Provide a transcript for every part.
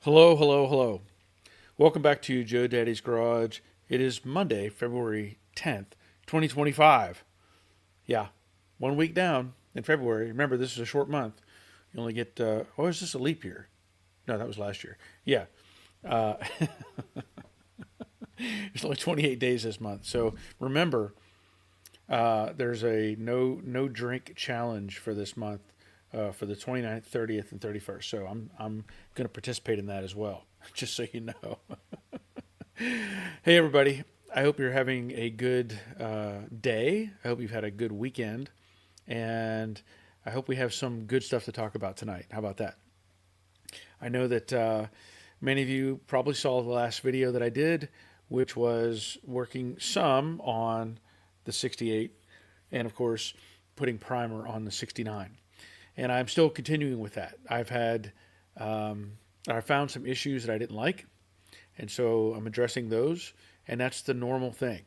Hello, hello, hello. Welcome back to Joe Daddy's Garage. It is Monday, February 10th, 2025. Yeah, 1 week down in February. Remember, this is a short month. You only get, is this a leap year? No, that was last year. Yeah, uh, it's only 28 days this month. So remember, there's a no drink challenge for this month for the 29th, 30th, and 31st. So I'm going to participate in that as well, just so you know. Hey, everybody. I hope you're having a good day. I hope you've had a good weekend. And I hope we have some good stuff to talk about tonight. How about that? I know that many of you probably saw the last video that I did, which was working some on the 68 and, of course, putting primer on the 69. And I'm still continuing with that. I found some issues that I didn't like, and so I'm addressing those, and that's the normal thing.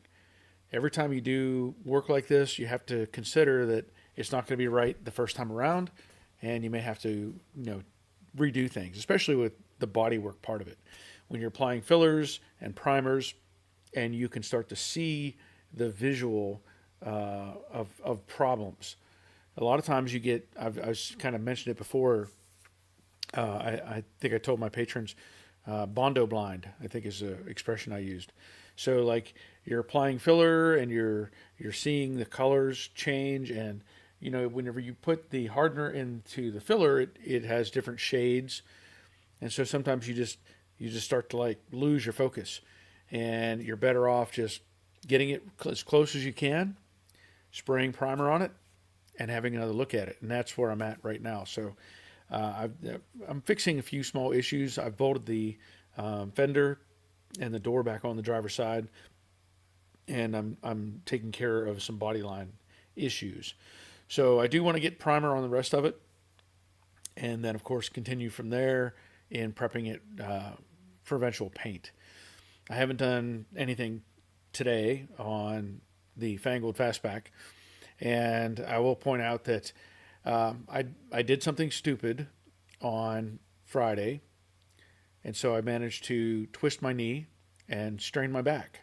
Every time you do work like this, you have to consider that it's not going to be right the first time around, and you may have to, redo things, especially with the bodywork part of it. When you're applying fillers and primers, and you can start to see the visual of problems. A lot of times you get, I've kind of mentioned it before. I think I told my patrons, bondo blind, I think is the expression I used. So like you're applying filler and you're seeing the colors change, and whenever you put the hardener into the filler, it has different shades, and so sometimes you just start to like lose your focus, and you're better off just getting it as close as you can, spraying primer on it, and having another look at it. And that's where I'm at right now. So I'm fixing a few small issues. I've bolted the fender and the door back on the driver's side, and I'm taking care of some body line issues. So I do want to get primer on the rest of it, and then of course continue from there in prepping it for eventual paint. I haven't done anything today on the Fangled Fastback, and I will point out that I did something stupid on Friday, and so I managed to twist my knee and strain my back.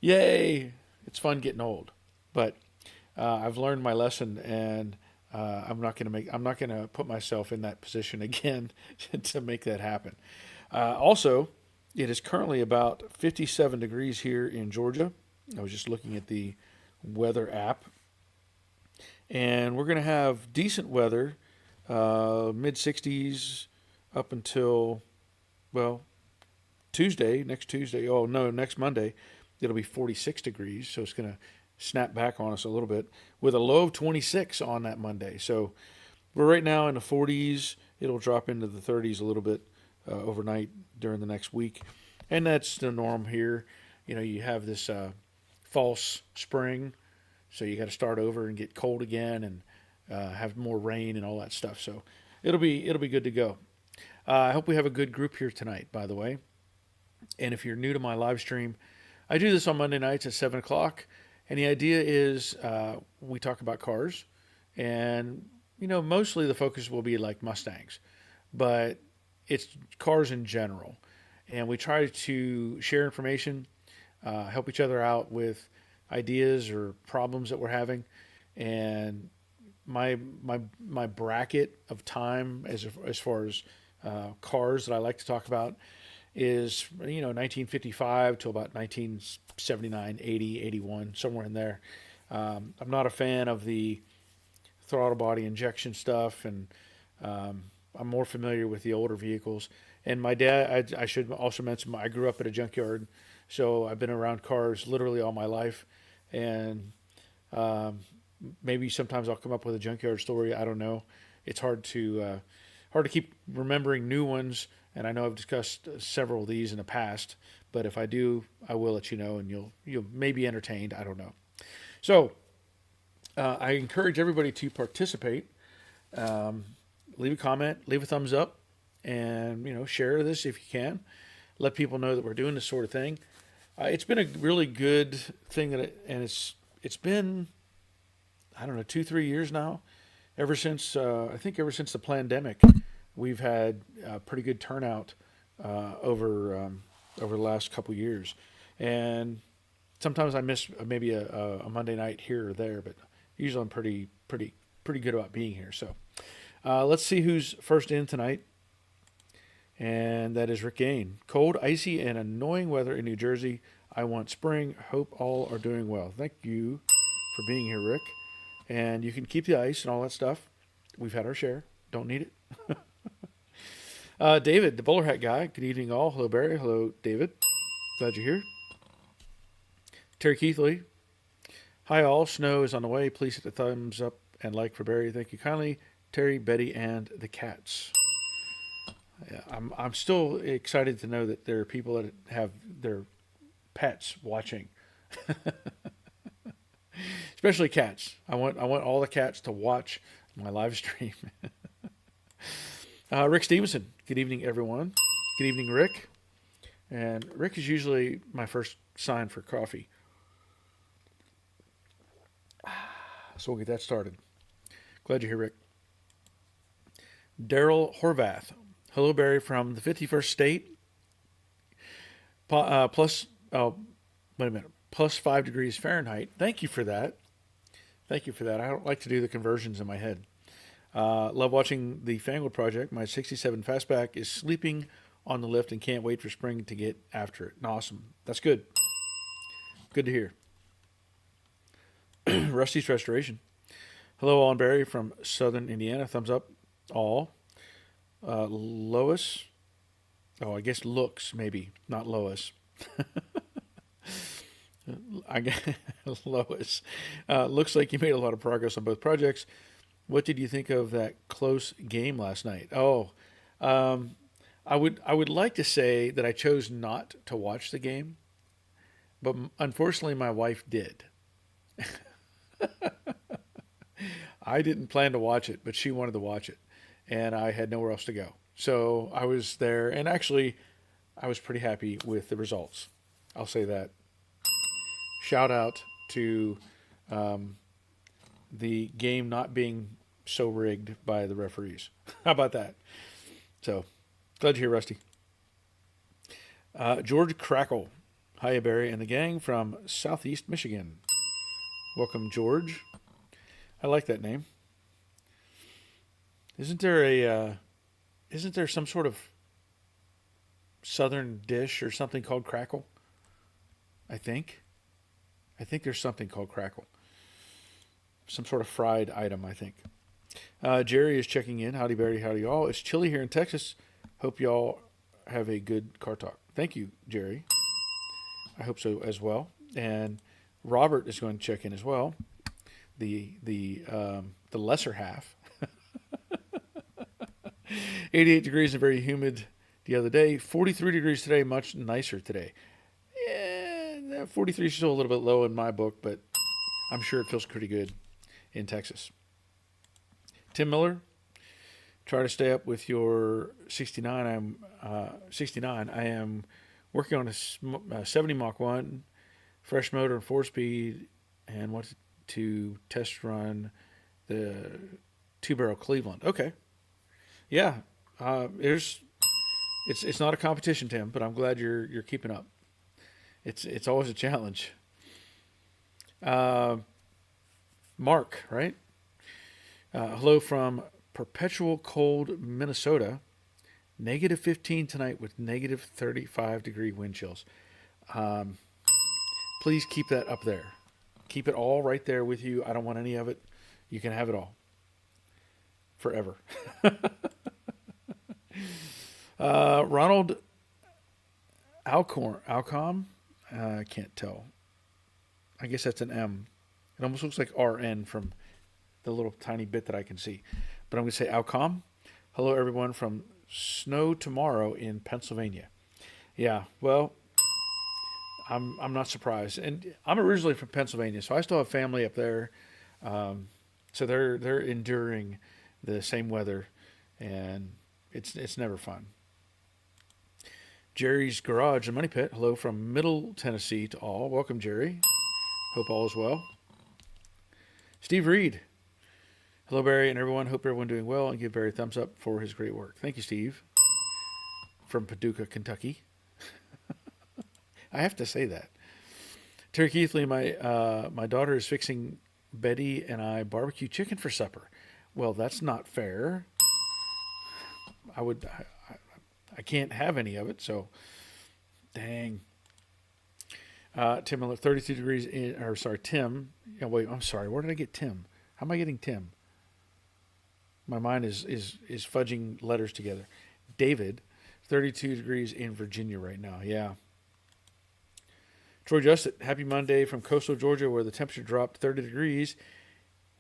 Yay! It's fun getting old, but I've learned my lesson, and I'm not gonna put myself in that position again to make that happen. Also, it is currently about 57 degrees here in Georgia. I was just looking at the weather app, and we're going to have decent weather, mid 60s up until, well, next Tuesday. Oh no, next Monday it'll be 46 degrees, so it's going to snap back on us a little bit with a low of 26 on that Monday. So we're right now in the 40s. It'll drop into the 30s a little bit overnight during the next week, and that's the norm here. You have this false spring, so you got to start over and get cold again, and have more rain and all that stuff. So it'll be good to go. I hope we have a good group here tonight, by the way. And if you're new to my live stream, I do this on Monday nights at 7 o'clock, and the idea is we talk about cars, and mostly the focus will be like Mustangs, but it's cars in general, and we try to share information, help each other out with ideas or problems that we're having. And my bracket of time as far as cars that I like to talk about is 1955 to about 1979, 80, 81, somewhere in there. I'm not a fan of the throttle body injection stuff, and I'm more familiar with the older vehicles. And my dad, I should also mention, I grew up at a junkyard, so I've been around cars literally all my life. And maybe sometimes I'll come up with a junkyard story. I don't know. It's hard to keep remembering new ones, and I know I've discussed several of these in the past. But if I do, I will let you know, and you'll maybe entertained. I don't know. So I encourage everybody to participate. Leave a comment, leave a thumbs up, and share this if you can. Let people know that we're doing this sort of thing. It's been a really good thing and it's been, I don't know, 2-3 years now, ever since I think ever since the pandemic, we've had a pretty good turnout over the last couple years, and sometimes I miss maybe a Monday night here or there, but usually I'm pretty good about being here. So let's see who's first in tonight, and that is Rick Gain. Cold, icy, and annoying weather in New Jersey. I want spring. Hope all are doing well. Thank you for being here, Rick. And you can keep the ice and all that stuff. We've had our share. Don't need it. David, the bowler hat guy. Good evening, all. Hello, Barry. Hello, David. Glad you're here. Terry Keithley. Hi, all. Snow is on the way. Please hit the thumbs up and like for Barry. Thank you kindly. Terry, Betty, and the cats. Yeah, I'm still excited to know that there are people that have their pets watching. Especially cats. I want all the cats to watch my live stream. Rick Stevenson. Good evening, everyone. Good evening, Rick. And Rick is usually my first sign for coffee. So we'll get that started. Glad you're here, Rick. Daryl Horvath. Hello, Barry, from the 51st state. Plus 5 degrees Fahrenheit. Thank you for that. I don't like to do the conversions in my head. Love watching the Fangled project. My 67 Fastback is sleeping on the lift and can't wait for spring to get after it. Awesome. That's good. Good to hear. Rusty's Restoration. Hello, all, and Barry from Southern Indiana. Thumbs up, all. Lois. Oh, I guess looks, maybe. Not Lois. I guess Lois. Looks like you made a lot of progress on both projects. What did you think of that close game last night? Oh, I would like to say that I chose not to watch the game, but unfortunately my wife did. I didn't plan to watch it, but she wanted to watch it, and I had nowhere else to go. So I was there, and actually I was pretty happy with the results. I'll say that. Shout out to the game not being so rigged by the referees. How about that? So, glad to hear, Rusty. George Crackle. Hiya, Barry and the gang from Southeast Michigan. Welcome, George. I like that name. Isn't there some sort of southern dish or something called crackle? I think there's something called crackle. Some sort of fried item, I think. Jerry is checking in. Howdy, Barry. Howdy, y'all. It's chilly here in Texas. Hope y'all have a good car talk. Thank you, Jerry. I hope so as well. And Robert is going to check in as well. The lesser half. 88 degrees and very humid the other day. 43 degrees today, much nicer today. Yeah, 43 is still a little bit low in my book, but I'm sure it feels pretty good in Texas. Tim Miller, try to stay up with your 69. I'm 69. I am working on a 70 Mach 1, fresh motor and 4-speed, and want to test run the 2-barrel Cleveland. Okay. Yeah. It's not a competition, Tim, but I'm glad you're keeping up. It's always a challenge. Mark, right? Hello from perpetual cold Minnesota. -15 tonight with -35 degree wind chills. Please keep that up there. Keep it all right there with you. I don't want any of it. You can have it all. Forever. Ronald Alcom? I can't tell. I guess that's an M. It almost looks like RN from the little tiny bit that I can see. But I'm going to say Alcom. Hello, everyone from snow tomorrow in Pennsylvania. Yeah, well, I'm not surprised. And I'm originally from Pennsylvania, so I still have family up there. So they're enduring the same weather, and it's never fun. Jerry's Garage and Money Pit. Hello from Middle Tennessee to all. Welcome, Jerry. Hope all is well. Steve Reed. Hello, Barry, and everyone. Hope everyone doing well, and give Barry a thumbs up for his great work. Thank you, Steve, from Paducah, Kentucky. I have to say that. Terry Keithley, my daughter is fixing Betty and I barbecue chicken for supper. Well, that's not fair. I can't have any of it, so dang. Tim Miller, 32 degrees in, or sorry, Tim. Yeah, wait, I'm sorry. Where did I get Tim? How am I getting Tim? My mind is fudging letters together. David, 32 degrees in Virginia right now. Yeah. Troy Justin, happy Monday from coastal Georgia, where the temperature dropped 30 degrees.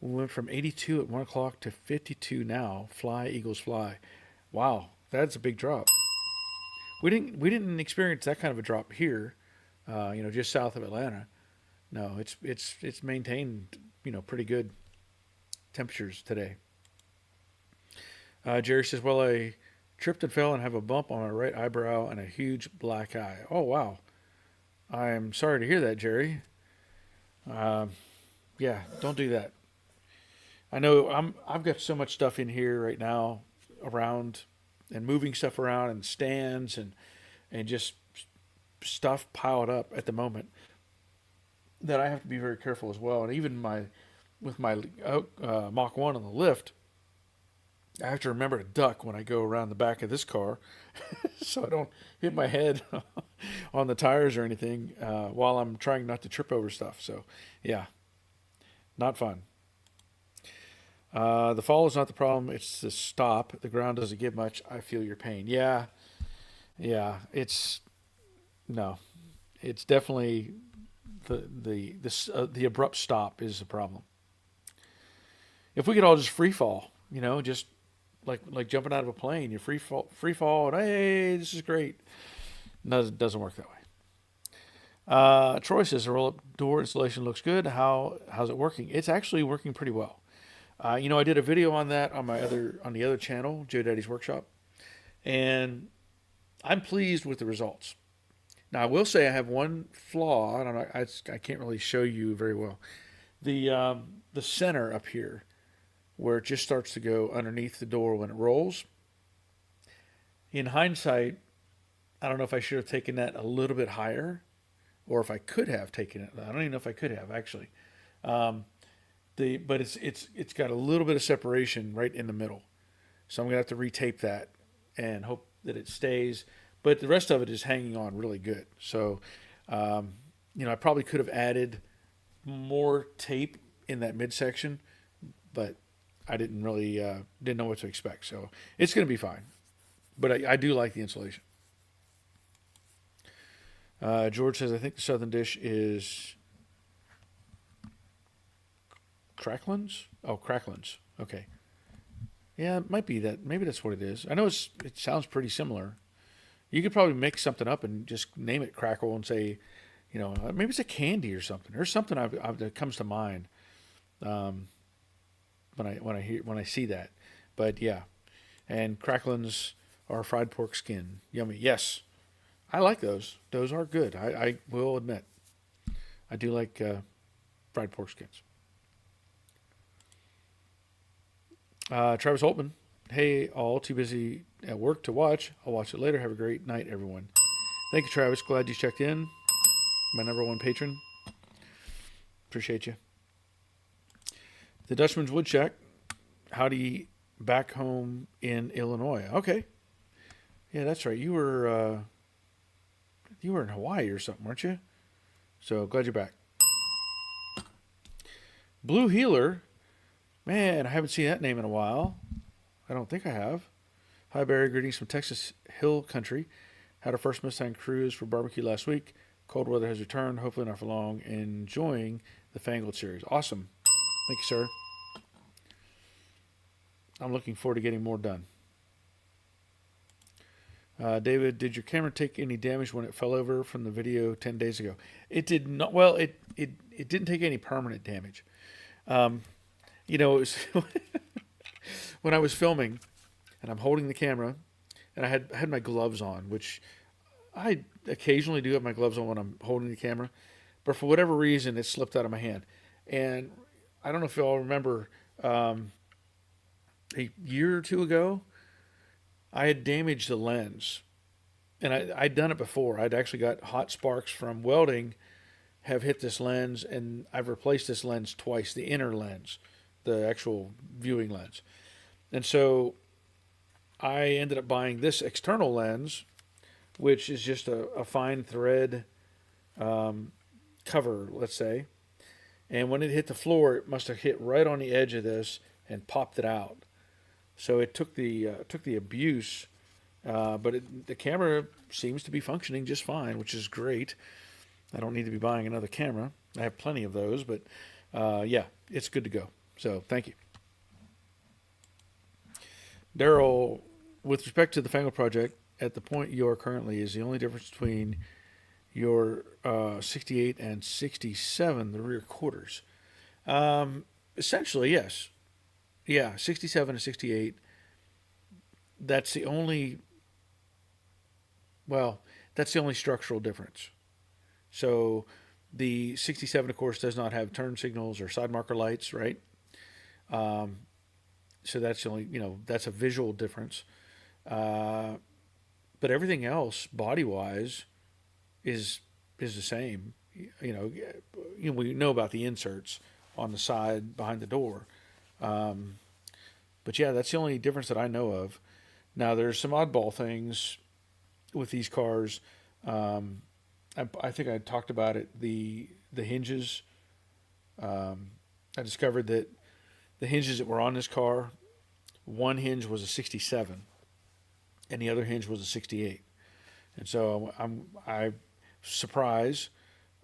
We went from 82 at 1 o'clock to 52 now. Fly, Eagles, fly. Wow, that's a big drop. We didn't experience that kind of a drop here, just south of Atlanta. No, it's maintained, pretty good temperatures today. Jerry says, well, I tripped and fell and have a bump on my right eyebrow and a huge black eye. Oh, wow. I'm sorry to hear that, Jerry. Yeah, don't do that. I know I've got so much stuff in here right now around and moving stuff around and stands and just stuff piled up at the moment that I have to be very careful as well. And even with my Mach 1 on the lift, I have to remember to duck when I go around the back of this car so I don't hit my head on the tires or anything while I'm trying not to trip over stuff. So, yeah, not fun. The fall is not the problem. It's the stop. The ground doesn't give much. I feel your pain. Yeah. It's definitely the abrupt stop is the problem. If we could all just free fall, just like jumping out of a plane, you free fall, and hey, this is great. No, it doesn't work that way. Troy says the roll-up door installation looks good. How's it working? It's actually working pretty well. I did a video on that on the other channel, Joe Daddy's Workshop, and I'm pleased with the results. Now I will say I have one flaw, and I can't really show you very well. The center up here, where it just starts to go underneath the door when it rolls. In hindsight, I don't know if I should have taken that a little bit higher, or if I could have taken it. I don't even know if I could have actually. But it's got a little bit of separation right in the middle, so I'm gonna have to retape that and hope that it stays. But the rest of it is hanging on really good. So, I probably could have added more tape in that midsection, but I didn't really didn't know what to expect. So it's gonna be fine. But I do like the insulation. George says, I think the Southern Dish is Cracklins? Oh, Cracklins. Okay. Yeah, it might be that. Maybe that's what it is. I know it sounds pretty similar. You could probably make something up and just name it Crackle and say, maybe it's a candy or something. There's something that comes to mind when I see that. But yeah, and Cracklins are fried pork skin. Yummy. Yes, I like those. Those are good. I will admit, I do like fried pork skins. Travis Holtman, hey all, too busy at work to watch. I'll watch it later. Have a great night, everyone. Thank you, Travis. Glad you checked in. My #1 patron. Appreciate you. The Dutchman's Woodchuck. Howdy, back home in Illinois. Okay. Yeah, that's right. You were in Hawaii or something, weren't you? So glad you're back. Blue Healer. Man, I haven't seen that name in a while. I don't think I have. Hi, Barry. Greetings from Texas Hill Country. Had our first Mustang cruise for barbecue last week. Cold weather has returned. Hopefully not for long. Enjoying the Fangled series. Awesome. Thank you, sir. I'm looking forward to getting more done. David, did your camera take any damage when it fell over from the video 10 days ago? It did not. Well, it didn't take any permanent damage. It was when I was filming and I'm holding the camera and I had my gloves on, which I occasionally do have my gloves on when I'm holding the camera, but for whatever reason, it slipped out of my hand. And I don't know if you all remember, a year or two ago, I had damaged the lens, and I'd done it before. I'd actually got hot sparks from welding have hit this lens, and I've replaced this lens twice, the inner lens, the actual viewing lens. And so I ended up buying this external lens, which is just a fine thread cover, let's say. And when it hit the floor, it must have hit right on the edge of this and popped it out. So it took the abuse, but the camera seems to be functioning just fine, which is great. I don't need to be buying another camera. I have plenty of those, but yeah, it's good to go. So thank you. Daryl, with respect to the Fango project, at the point you are currently, is the only difference between your 68 and 67 the rear quarters? Essentially, yes. Yeah, 67 and 68. That's the only, well, that's the only structural difference. So the 67, of course, does not have turn signals or side marker lights, right? Um, so that's the only, that's a visual difference. But everything else, body wise, is the same. We know about the inserts on the side behind the door. But yeah, that's the only difference that I know of. Now there's some oddball things with these cars. I think I talked about it. The hinges. I discovered that the hinges that were on this car, one hinge was a 67, and the other hinge was a 68. And so I surprise.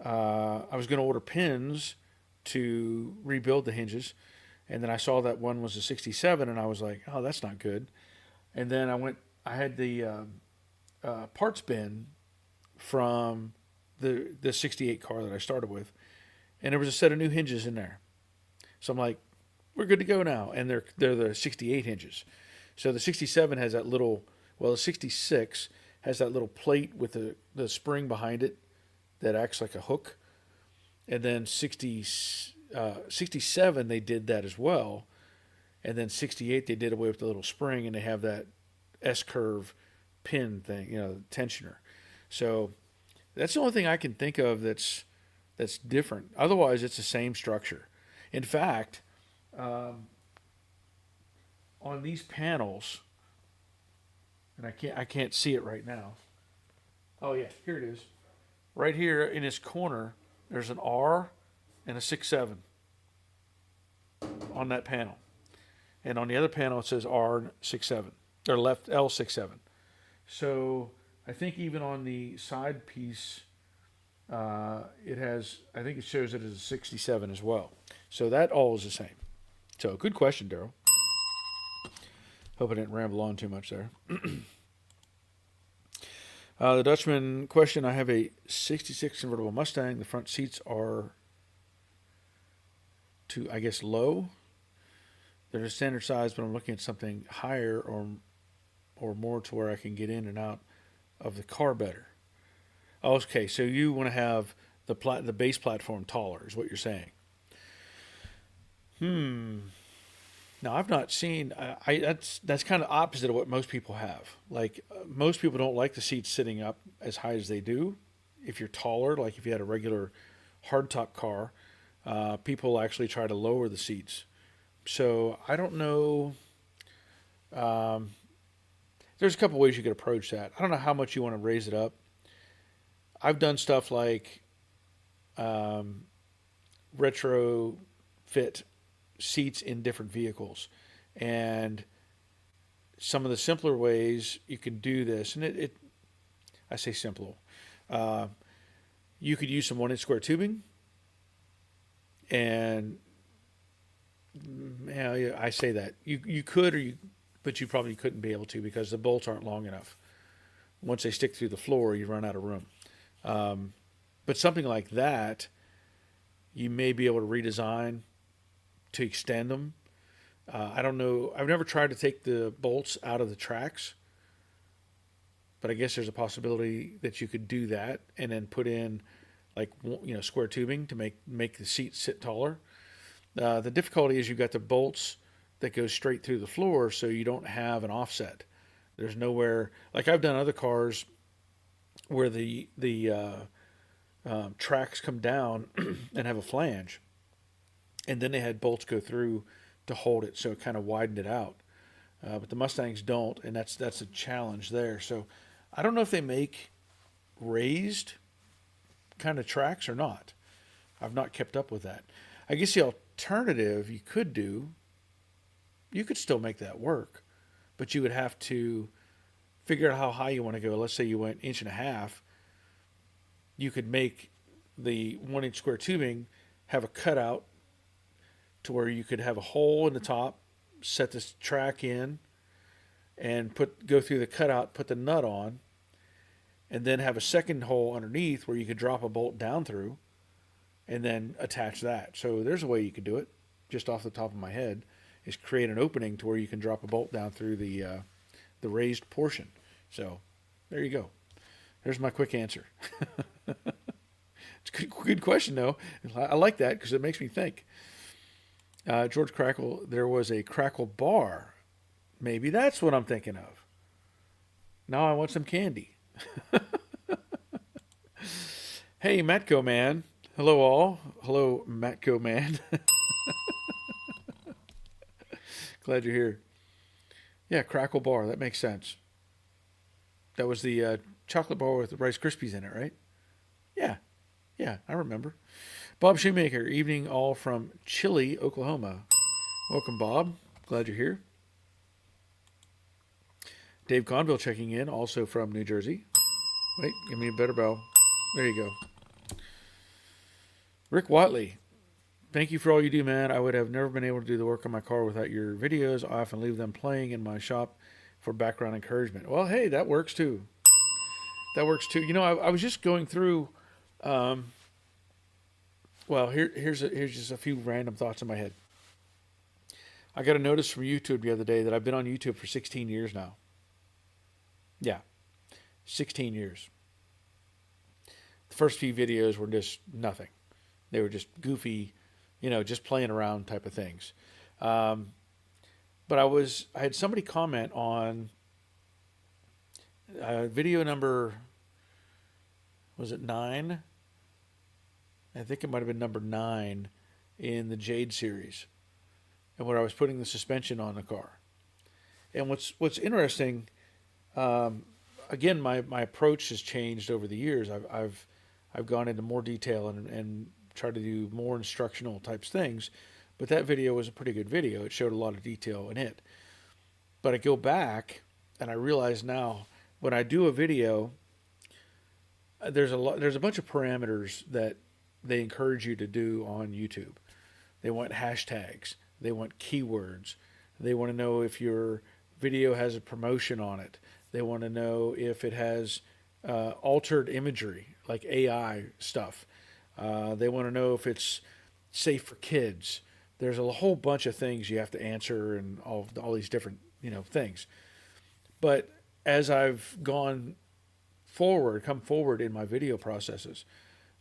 I was going to order pins to rebuild the hinges, and then I saw that one was a 67, and I was like, oh, that's not good. And then I had the parts bin from the 68 car that I started with, and there was a set of new hinges in there. So I'm like, we're good to go now. And they're the 68 hinges. So the 67 has that little, well, the 66 has that little plate with the spring behind it that acts like a hook. And then 67, they did that as well. And then 68, they did away with the little spring, and they have that S-curve pin thing, tensioner. So that's the only thing I can think of that's different. Otherwise, it's the same structure. In fact, on these panels, and I can't see it right now. Oh yeah, here it is. Right here in this corner, there's an R and a 6.7 on that panel, and on the other panel it says R6.7 or left L6.7. So I think even on the side piece, it has. I think it shows it as a 67 as well. So that all is the same. So good question, Daryl. Hope I didn't ramble on too much there. The Dutchman question, I have a 66 convertible Mustang. The front seats are too, I guess, low. They're a standard size, but I'm looking at something higher or more to where I can get in and out of the car better. Okay, so you want to have the base platform taller is what you're saying. Now I've not seen. That's kind of opposite of what most people have. Like most people don't like the seats sitting up as high as they do. If you're taller, like if you had a regular hardtop car, people actually try to lower the seats. So I don't know. There's a couple ways you could approach that. I don't know how much you want to raise it up. I've done stuff like retrofit seats in different vehicles, and some of the simpler ways you can do this, and I say simple, you could use some 1-inch square tubing, and I say that you could, but you probably couldn't be able to because the bolts aren't long enough. Once they stick through the floor, you run out of room. But something like that, you may be able to redesign to extend them. I don't know. I've never tried to take the bolts out of the tracks, but I guess there's a possibility that you could do that and then put in like square tubing to make the seat sit taller. The difficulty is you've got the bolts that goes straight through the floor, so you don't have an offset. There's nowhere, like I've done other cars where the tracks come down and have a flange, and then they had bolts go through to hold it, so it kind of widened it out. But the Mustangs don't, and that's a challenge there. So I don't know if they make raised kind of tracks or not. I've not kept up with that. I guess the alternative you could do, you could still make that work, but you would have to figure out how high you want to go. Let's say you went 1.5 inches. You could make the 1 inch square tubing have a cutout to where you could have a hole in the top, set this track in, and go through the cutout, put the nut on, and then have a second hole underneath where you could drop a bolt down through, and then attach that. So there's a way you could do it, just off the top of my head, is create an opening to where you can drop a bolt down through the raised portion. So there you go. There's my quick answer. It's a good question, though. I like that because it makes me think. George Crackle, there was a Crackle bar. Maybe that's what I'm thinking of. Now I want some candy. Hey, Matco Man. Hello, all. Hello, Matco Man. Glad you're here. Yeah, Crackle bar. That makes sense. That was the chocolate bar with the Rice Krispies in it, right? Yeah, I remember. Bob Shoemaker, evening all from Chile, Oklahoma. Welcome, Bob. Glad you're here. Dave Conville checking in, also from New Jersey. Wait, give me a better bell. There you go. Rick Watley, thank you for all you do, man. I would have never been able to do the work on my car without your videos. I often leave them playing in my shop for background encouragement. Well, hey, that works too. That works too. You know, I was just going through. Well, here's just a few random thoughts in my head. I got a notice from YouTube the other day that I've been on YouTube for 16 years now. Yeah, 16 years. The first few videos were just nothing. They were just goofy, just playing around type of things. But I had somebody comment on video number, was it 9? I think it might have been number 9 in the Jade series, and where I was putting the suspension on the car. And what's interesting, again, my approach has changed over the years. I've gone into more detail and tried to do more instructional types things, but that video was a pretty good video. It showed a lot of detail in it. But I go back and I realize now when I do a video, there's a bunch of parameters that they encourage you to do on YouTube. They want hashtags. They want keywords. They want to know if your video has a promotion on it. They want to know if it has altered imagery, like AI stuff. They want to know if it's safe for kids. There's a whole bunch of things you have to answer and all these different things. But as I've come forward in my video processes,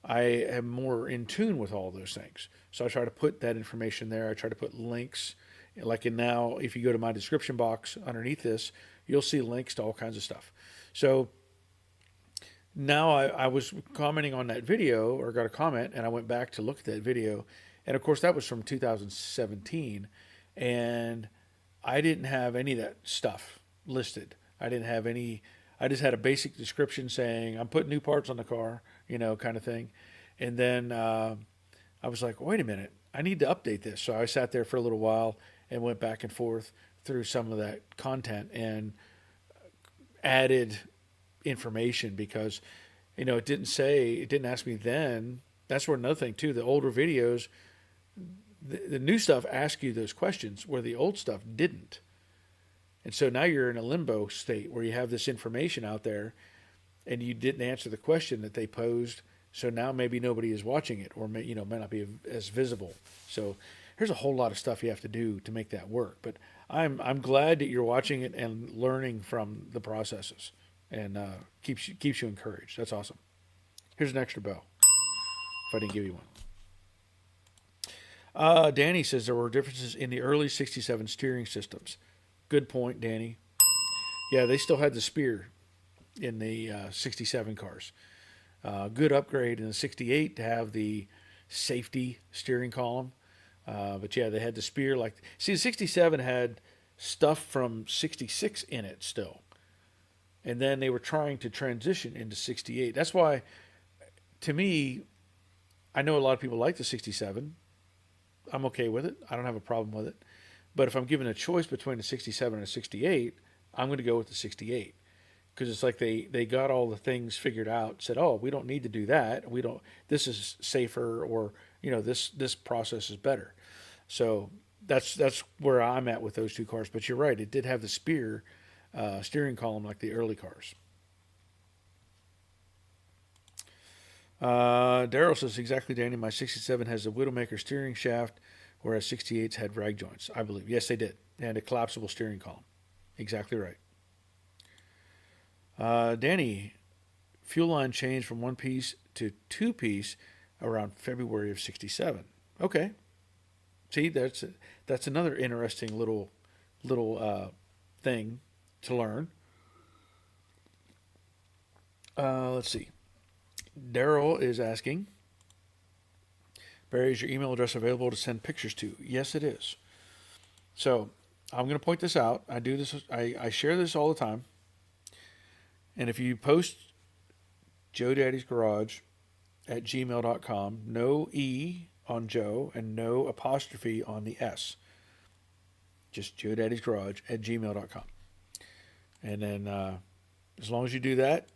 I am more in tune with all those things. So I try to put that information there. I try to put links. Like now, if you go to my description box underneath this, you'll see links to all kinds of stuff. So now I was commenting on that video, or got a comment, and I went back to look at that video. And of course, that was from 2017. And I didn't have any of that stuff listed. I didn't have any. I just had a basic description saying, I'm putting new parts on the car, kind of thing. And then I was like, wait a minute, I need to update this. So I sat there for a little while and went back and forth through some of that content and added information because, it didn't ask me then. That's where another thing too, the older videos, the new stuff asks you those questions where the old stuff didn't. And so now you're in a limbo state where you have this information out there and you didn't answer the question that they posed. So now maybe nobody is watching it, or may not be as visible. So there's a whole lot of stuff you have to do to make that work. But I'm glad that you're watching it and learning from the processes, and keeps you encouraged. That's awesome. Here's an extra bell, if I didn't give you one. Danny says there were differences in the early 67 steering systems. Good point, Danny. Yeah, they still had the spear in the 67 cars. Good upgrade in the 68 to have the safety steering column. But yeah, they had the spear. Like, see, the 67 had stuff from 66 in it still. And then they were trying to transition into 68. That's why, to me, I know a lot of people like the 67. I'm okay with it. I don't have a problem with it. But if I'm given a choice between a 67 and a 68, I'm going to go with the 68 because it's like they got all the things figured out. Said, oh, we don't need to do that. We don't. This is safer, or this process is better. So that's where I'm at with those two cars. But you're right. It did have the spear steering column like the early cars. Daryl says, exactly, Danny. My 67 has a Widowmaker steering shaft, whereas 68s had rag joints, I believe. Yes, they did. They had a collapsible steering column. Exactly right. Danny, fuel line changed from one piece to two piece around February of 67. Okay. See, that's another interesting little thing to learn. Let's see. Daryl is asking, Barry, is your email address available to send pictures to? Yes, it is. So I'm going to point this out. I do this. I share this all the time. And if you post Joe Daddy's Garage at gmail.com, no E on Joe and no apostrophe on the S. Just Joe Daddy's Garage at gmail.com. And then as long as you do that,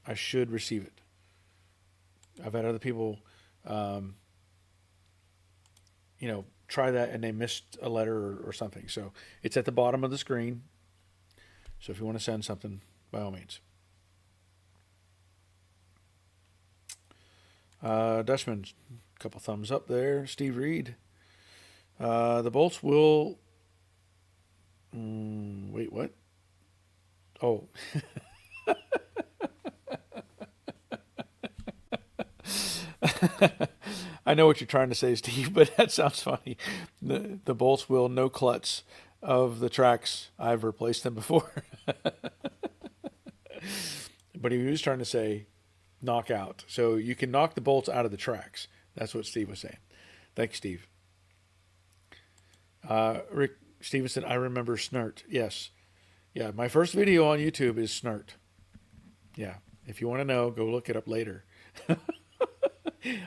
I should receive it. I've had other people, try that and they missed a letter or something. So it's at the bottom of the screen. So if you want to send something, by all means. Dutchman, a couple thumbs up there. Steve Reed. The bolts will. Wait, what? Oh. I know what you're trying to say, Steve, but that sounds funny. The bolts will no klutz of the tracks. I've replaced them before. But he was trying to say knock out. So you can knock the bolts out of the tracks. That's what Steve was saying. Thanks, Steve. Rick Stevenson, I remember Snert. Yes. Yeah, my first video on YouTube is Snert. Yeah. If you want to know, go look it up later.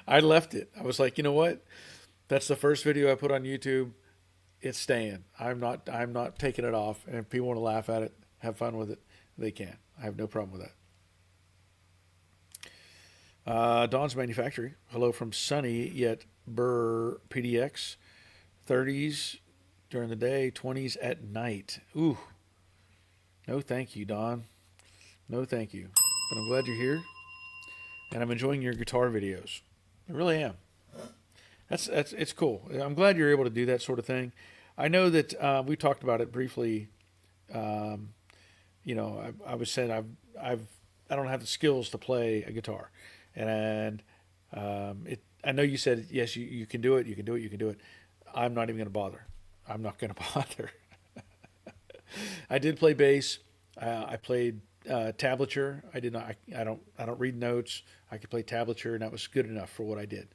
I left it. I was like, you know what? That's the first video I put on YouTube. It's staying. I'm not taking it off. And if people want to laugh at it, have fun with it, they can. I have no problem with that. Dawn's Manufactory. Hello from sunny yet Burr PDX. 30s during the day, 20s at night. Ooh. No thank you, Dawn. No thank you. But I'm glad you're here. And I'm enjoying your guitar videos. I really am. It's cool. I'm glad you're able to do that sort of thing. I know that we talked about it briefly. I was saying I don't have the skills to play a guitar, and I know you said yes, you can do it. You can do it. You can do it. I'm not even going to bother. I'm not going to bother. I did play bass. I played tablature. I did not. I don't read notes. I could play tablature, and that was good enough for what I did.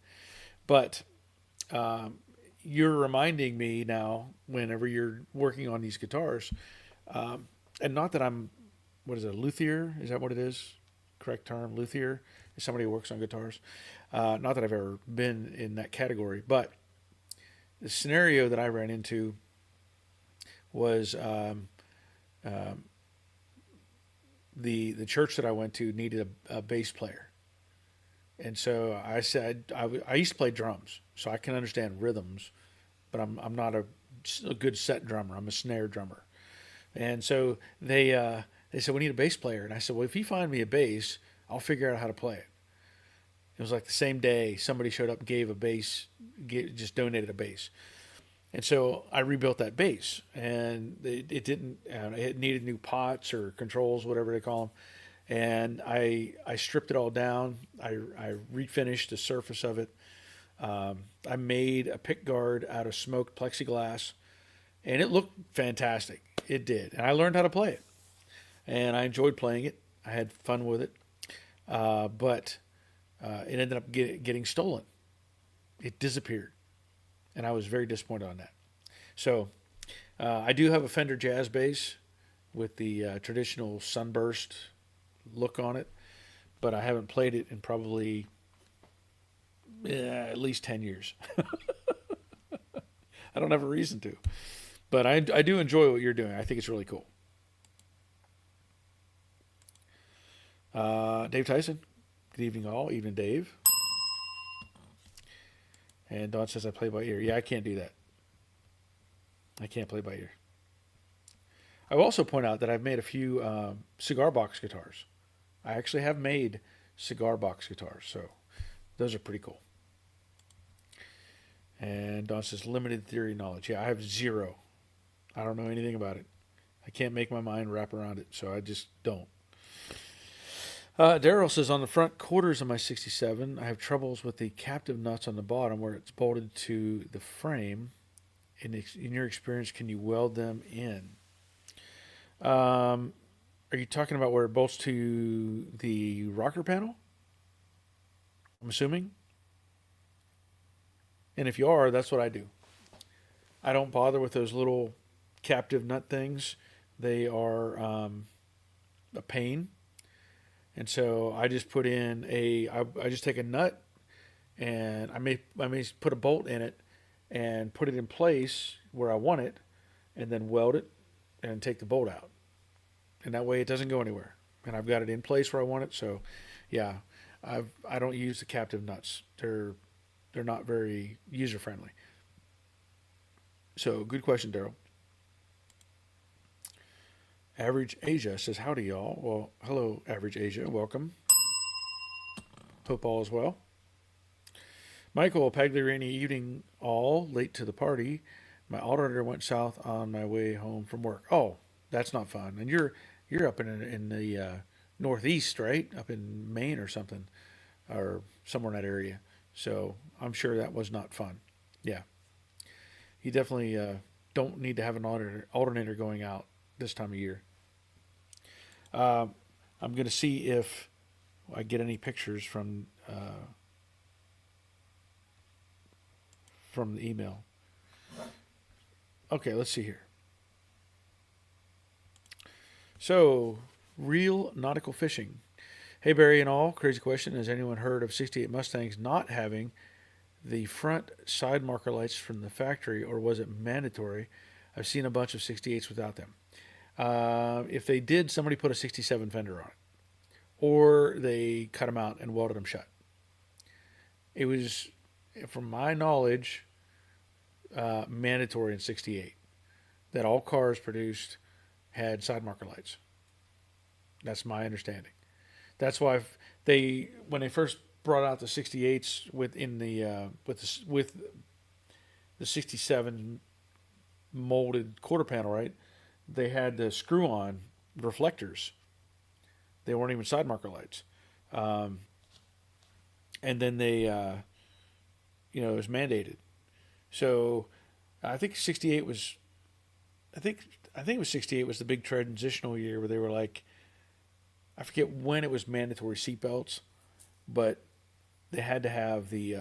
But you're reminding me now, whenever you're working on these guitars, and not that I'm, what is it, a luthier? Is that what it is? Correct term, luthier is somebody who works on guitars. Not that I've ever been in that category, but the scenario that I ran into was the church that I went to needed a bass player. And so I said, I used to play drums, so I can understand rhythms, but I'm not a good set drummer. I'm a snare drummer. And so they said, we need a bass player. And I said, well, if you find me a bass, I'll figure out how to play it. It was like the same day somebody showed up and gave a bass, just donated a bass. And so I rebuilt that bass, and it didn't, it needed new pots or controls, whatever they call them. And I stripped it all down. I refinished the surface of it. I made a pick guard out of smoked plexiglass, and it looked fantastic. It did, and I learned how to play it, and I enjoyed playing it. I had fun with it, but it ended up getting stolen. It disappeared, and I was very disappointed on that. So I do have a Fender Jazz bass with the traditional sunburst look on it, but I haven't played it in probably at least 10 years. I don't have a reason to, but I do enjoy what you're doing. I think it's really cool. Dave Tyson, good evening all. Evening, Dave. And Don says I play by ear. Yeah, I can't do that. I can't play by ear. I will also point out that I've made a few cigar box guitars. I actually have made cigar box guitars, so those are pretty cool. And Don says limited theory knowledge. Yeah, I have zero. I don't know anything about it. I can't make my mind wrap around it, so I just don't. Daryl says on the front quarters of my 67, I have troubles with the captive nuts on the bottom where it's bolted to the frame. In your experience, can you weld them in? Are you talking about where it bolts to the rocker panel? I'm assuming. And if you are, that's what I do. I don't bother with those little captive nut things. They are a pain. And so I just put in I just take a nut and I may put a bolt in it and put it in place where I want it and then weld it and take the bolt out. And that way it doesn't go anywhere. And I've got it in place where I want it. So yeah, I don't use the captive nuts. They're not very user friendly. So good question, Daryl. Average Asia says, howdy, y'all. Well, hello, Average Asia. Welcome. Hope all is well. Michael, Pagliarini evening all, late to the party. My alternator went south on my way home from work. Oh, that's not fun. And you're up in the northeast, right? Up in Maine or something, or somewhere in that area. So I'm sure that was not fun. Yeah. You definitely don't need to have an alternator going out this time of year. I'm going to see if I get any pictures from the email. Okay, let's see here. So, real nautical fishing. Hey, Barry and all, crazy question. Has anyone heard of 68 Mustangs not having the front side marker lights from the factory, or was it mandatory? I've seen a bunch of 68s without them. If they did, somebody put a 67 fender on it, or they cut them out and welded them shut. It was, from my knowledge, mandatory in 68 that all cars produced had side marker lights. That's my understanding. That's why when they first brought out the 68s with the 67 molded quarter panel, right? They had the screw-on reflectors. They weren't even side marker lights. And then they, it was mandated. So I think 68 was, I think it was 68 was the big transitional year where they were like, I forget when it was mandatory seatbelts, but they had to have the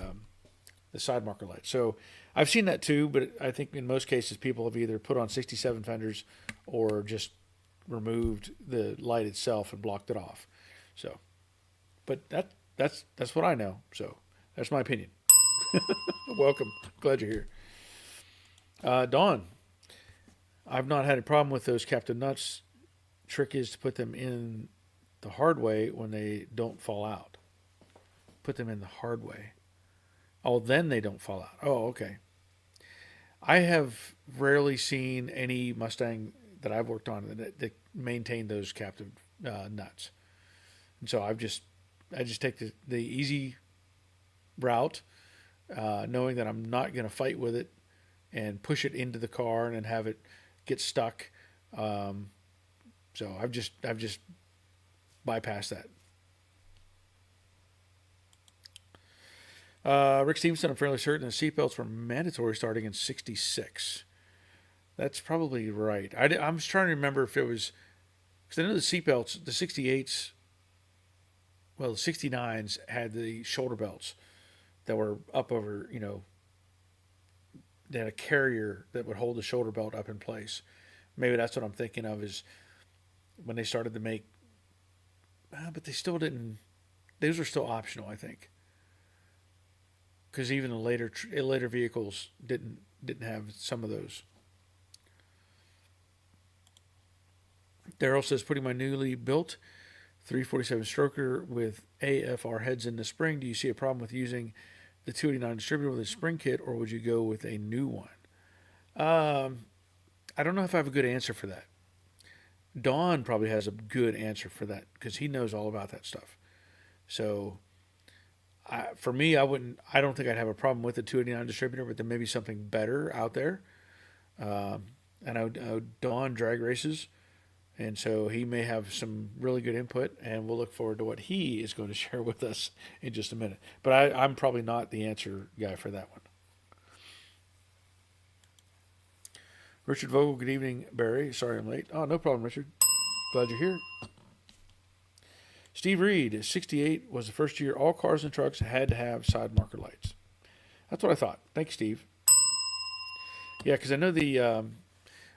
side marker light. So I've seen that too, but I think in most cases people have either put on 67 fenders or just removed the light itself and blocked it off. So, but that's what I know. So that's my opinion. Welcome. Glad you're here. Dawn, I've not had a problem with those captain nuts. Trick is to put them in the hard way when they don't fall out. Put them in the hard way. Oh, then they don't fall out. Oh, okay. I have rarely seen any Mustang that I've worked on that maintain those captive nuts. And so I just take the easy route, knowing that I'm not going to fight with it and push it into the car and then have it get stuck. So I've just bypassed that. Rick Stevenson, I'm fairly certain the seatbelts were mandatory starting in '66. That's probably right. I'm just trying to remember if it was, because I know the seatbelts, the '68s, well, the '69s had the shoulder belts that were up over, they had a carrier that would hold the shoulder belt up in place. Maybe that's what I'm thinking of is when they started to make, but they still didn't, those were still optional, I think. Because even the later vehicles didn't have some of those. Daryl says, putting my newly built 347 stroker with AFR heads in the spring, do you see a problem with using the 289 distributor with a spring kit, or would you go with a new one? I don't know if I have a good answer for that. Don probably has a good answer for that because he knows all about that stuff. So for me, I don't think I'd have a problem with the 289 distributor, but there may be something better out there. And I know Don drag races, and so he may have some really good input, and we'll look forward to what he is going to share with us in just a minute. But I'm probably not the answer guy for that one. Richard Vogel, good evening, Barry. Sorry I'm late. Oh, no problem, Richard. Glad you're here. Steve Reed, 68 was the first year all cars and trucks had to have side marker lights. That's what I thought. Thank you, Steve. Yeah, because I know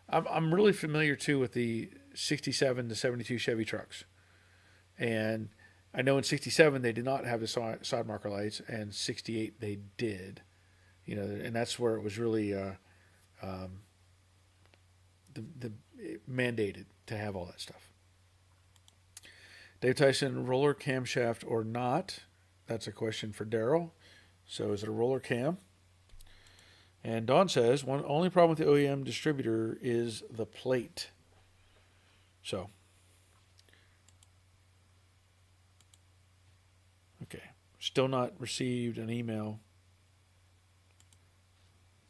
I'm really familiar too with the 67 to 72 Chevy trucks. And I know in 67 they did not have the side marker lights, and 68 they did. And that's where it was really the mandated to have all that stuff. Dave Tyson, roller camshaft or not? That's a question for Daryl. So is it a roller cam? And Don says, only problem with the OEM distributor is the plate. So, okay. Still not received an email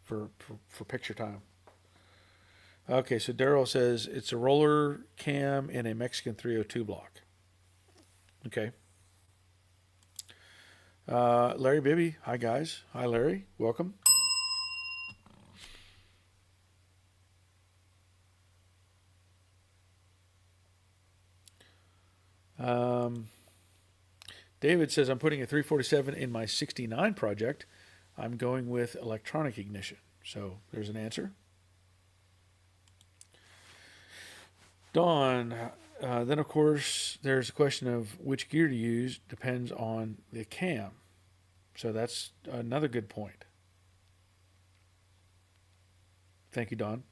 for picture time. Okay, so Daryl says it's a roller cam in a Mexican 302 block. Okay. Larry Bibby, hi guys. Hi Larry, welcome. David says, I'm putting a 347 in my 69 project. I'm going with electronic ignition. So there's an answer. Dawn, then of course there's a question of which gear to use depends on the cam. So that's another good point. Thank you, Don.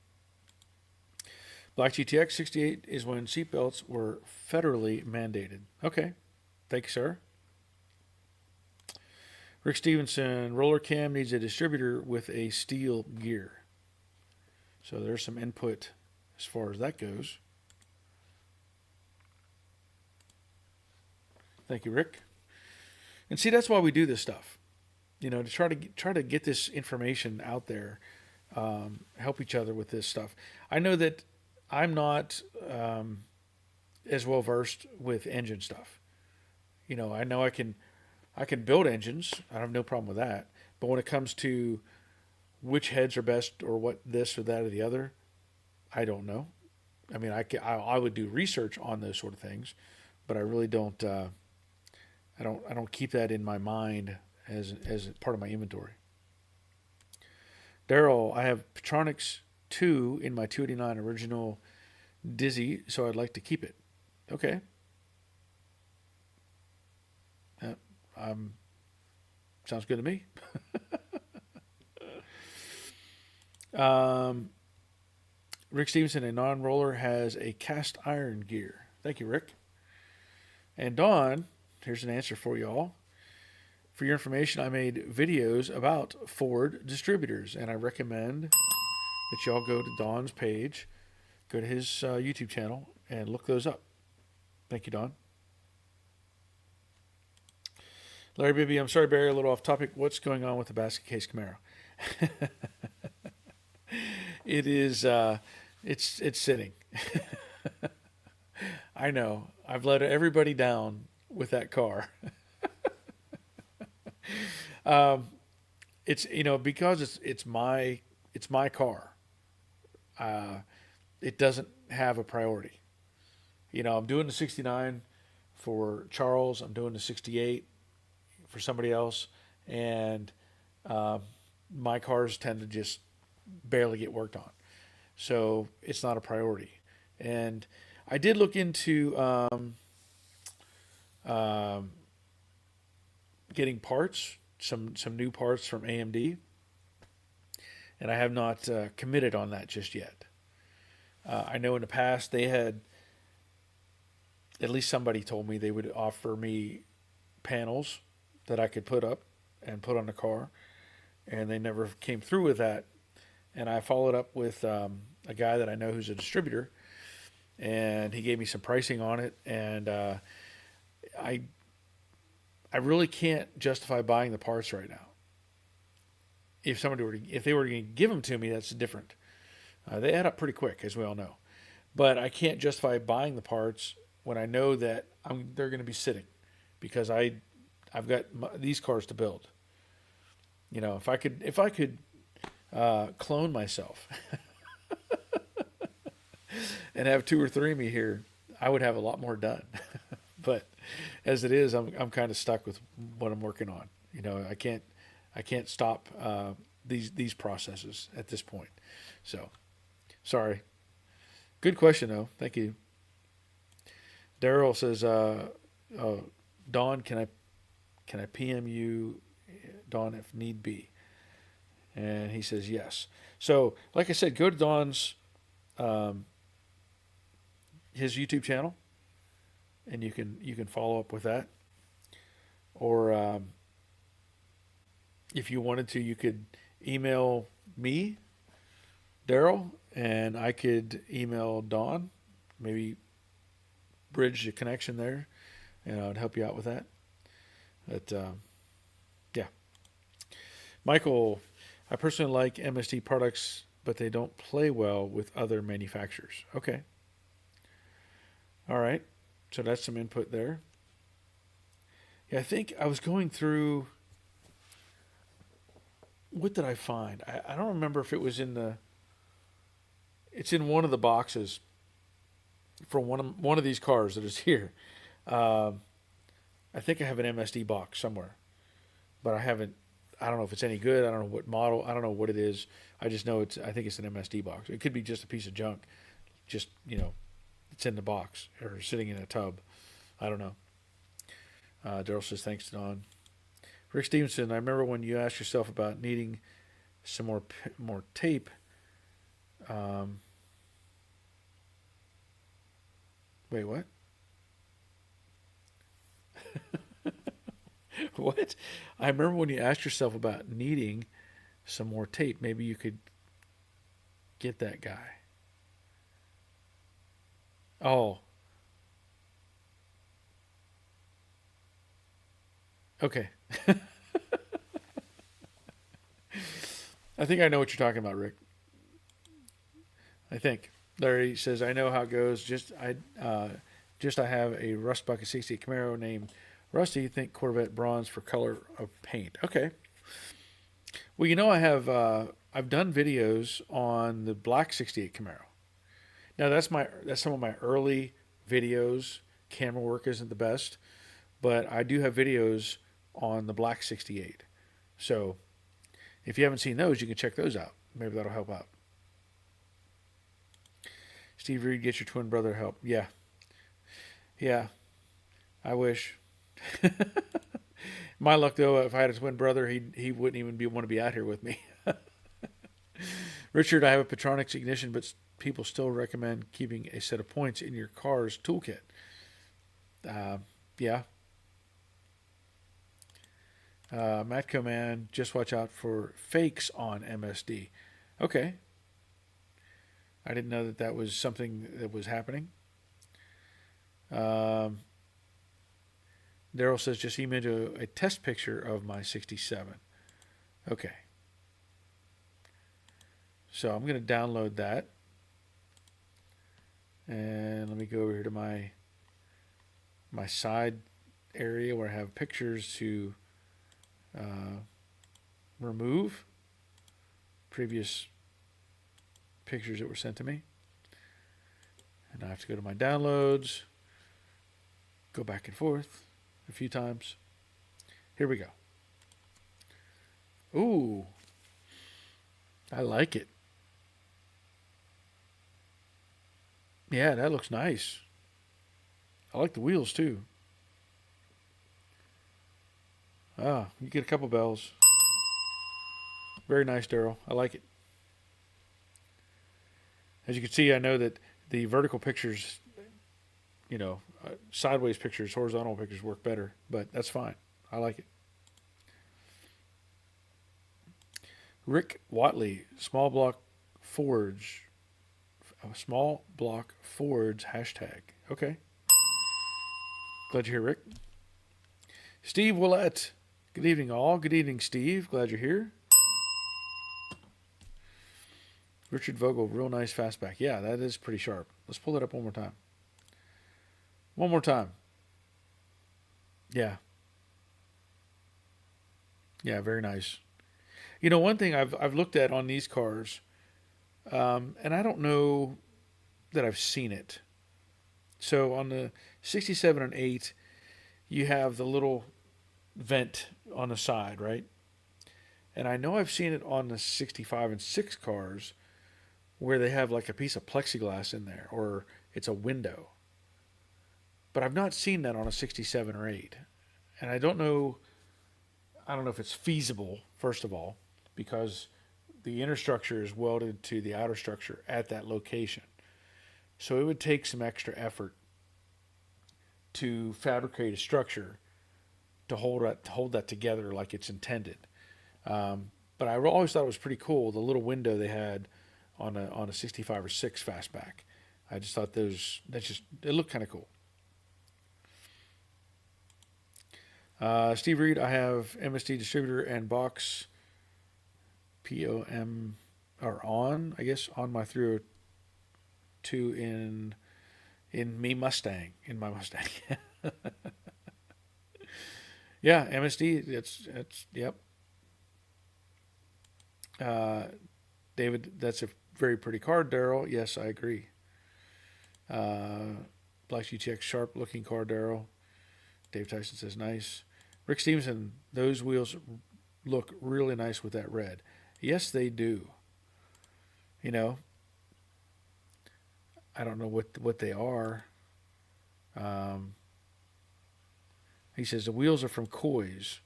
Black GTX 68 is when seatbelts were federally mandated. Okay. Thank you, sir. Rick Stevenson, roller cam needs a distributor with a steel gear. So there's some input as far as that goes. Thank you, Rick. And see, that's why we do this stuff, to try to get this information out there, help each other with this stuff. I know that I'm not as well versed with engine stuff. I know I can build engines. I have no problem with that. But when it comes to which heads are best or what this or that or the other, I don't know. I mean, I would do research on those sort of things, but I really don't. I don't keep that in my mind as part of my inventory. Daryl, I have Petronix 2 in my 289 original Dizzy, so I'd like to keep it. Okay. Sounds good to me. Rick Stevenson, a non-roller, has a cast iron gear. Thank you, Rick. And Dawn, here's an answer for y'all. For your information, I made videos about Ford distributors, and I recommend that y'all go to Dawn's page, go to his YouTube channel, and look those up. Thank you, Dawn. Larry Bibby, I'm sorry, Barry, a little off topic. What's going on with the basket case Camaro? It is, it's sitting. I know. I've let everybody down with that car. Um, it's because it's my car. Uh, it doesn't have a priority. I'm doing the 69 for Charles. I'm doing the 68 for somebody else, and uh, my cars tend to just barely get worked on. So it's not a priority. And I did look into um, getting parts, some new parts from AMD, and I have not committed on that just yet. I know in the past they had, at least somebody told me they would offer me panels that I could put up and put on the car, and they never came through with that. And I followed up with a guy that I know who's a distributor, and he gave me some pricing on it, and I I really can't justify buying the parts right now. If they were to give them to me, that's different. They add up pretty quick, as we all know. But I can't justify buying the parts when I know that they're going to be sitting, because I've got these cars to build. If I could clone myself and have two or three of me here, I would have a lot more done. But as it is, I'm kind of stuck with what I'm working on. I can't stop these processes at this point. So sorry. Good question though. Thank you. Daryl says, Dawn, can I PM you, Dawn, if need be? And he says yes. So like I said, go to Dawn's his YouTube channel, and you can follow up with that. Or if you wanted to, you could email me, Daryl, and I could email Dawn. Maybe bridge the connection there, and I would help you out with that. But yeah, Michael, I personally like MSD products, but they don't play well with other manufacturers. Okay, all right. So that's some input there. Yeah, I think I was going through. What did I find? I don't remember if it was in the. It's in one of the boxes for one of these cars that is here. Um, I think I have an MSD box somewhere, but I haven't. I don't know if it's any good. I don't know what model. I don't know what it is. I just know it's. I think it's an MSD box. It could be just a piece of junk. Just it's in the box or sitting in a tub. I don't know. Daryl says thanks, Don. Rick Stevenson, I remember when you asked yourself about needing some more tape. Um, Wait, what? What? I remember when you asked yourself about needing some more tape. Maybe you could get that guy. Oh, okay. I think I know what you're talking about, Rick. I think. Larry says, I know how it goes. I have a Rust Bucket 68 Camaro named Rusty. Think Corvette bronze for color of paint. Okay. Well, I've done videos on the black 68 Camaro. Now that's some of my early videos. Camera work isn't the best, but I do have videos on the black 68. So if you haven't seen those, you can check those out. Maybe that'll help out. Steve Reed, get your twin brother help. Yeah. Yeah. I wish. My luck though, if I had a twin brother, he wouldn't even want to be out here with me. Richard, I have a Petronix ignition, but people still recommend keeping a set of points in your car's toolkit. Yeah. Matco Man, just watch out for fakes on MSD. Okay. I didn't know that was something that was happening. Um, Daryl says just email a test picture of my 67. Okay. So I'm going to download that. And let me go over here to my side area where I have pictures to remove previous pictures that were sent to me. And I have to go to my downloads, go back and forth a few times. Here we go. Ooh, I like it. Yeah, that looks nice. I like the wheels too. Ah, you get a couple bells. Very nice, Daryl. I like it. As you can see, I know that the vertical pictures, sideways pictures, horizontal pictures work better, but that's fine. I like it. Rick Watley, small block forge hashtag. Okay. Glad you're here, Rick. Steve Willett. Good evening, all. Good evening, Steve. Glad you're here. Richard Vogel, real nice fastback. Yeah, that is pretty sharp. Let's pull it up one more time. One more time. Yeah. Yeah, very nice. One thing I've looked at on these cars, and I don't know that I've seen it. So on the 67 and 8, you have the little vent on the side, right? And I know I've seen it on the 65 and 6 cars where they have like a piece of plexiglass in there, or it's a window. But I've not seen that on a 67 or 8. And I don't know if it's feasible, first of all, because the inner structure is welded to the outer structure at that location. So it would take some extra effort to fabricate a structure to hold that together like it's intended. But I always thought it was pretty cool, the little window they had on a 65 or 6 fastback. I just thought it looked kind of cool. Steve Reed, I have MSD distributor and box POM on my 302 in my Mustang. Yeah, MSD. It's yep. David, that's a very pretty car, Daryl. Yes, I agree. Black GTX, sharp looking car, Daryl. Dave Tyson says nice. Rick Stevenson, those wheels look really nice with that red. Yes, they do. I don't know what they are. He says the wheels are from Coy's.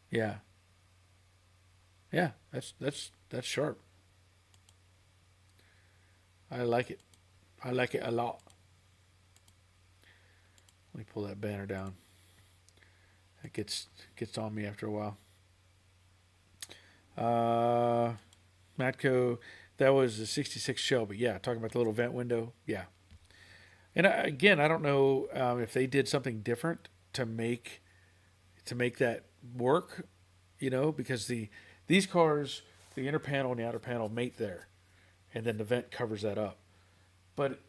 Yeah. Yeah, that's sharp. I like it. I like it a lot. Let me pull that banner down. It gets on me after a while. Matco, that was a 66 Shelby. Yeah, talking about the little vent window. Yeah. And again, I don't know if they did something different to make that work, because these cars, the inner panel and the outer panel mate there, and then the vent covers that up. But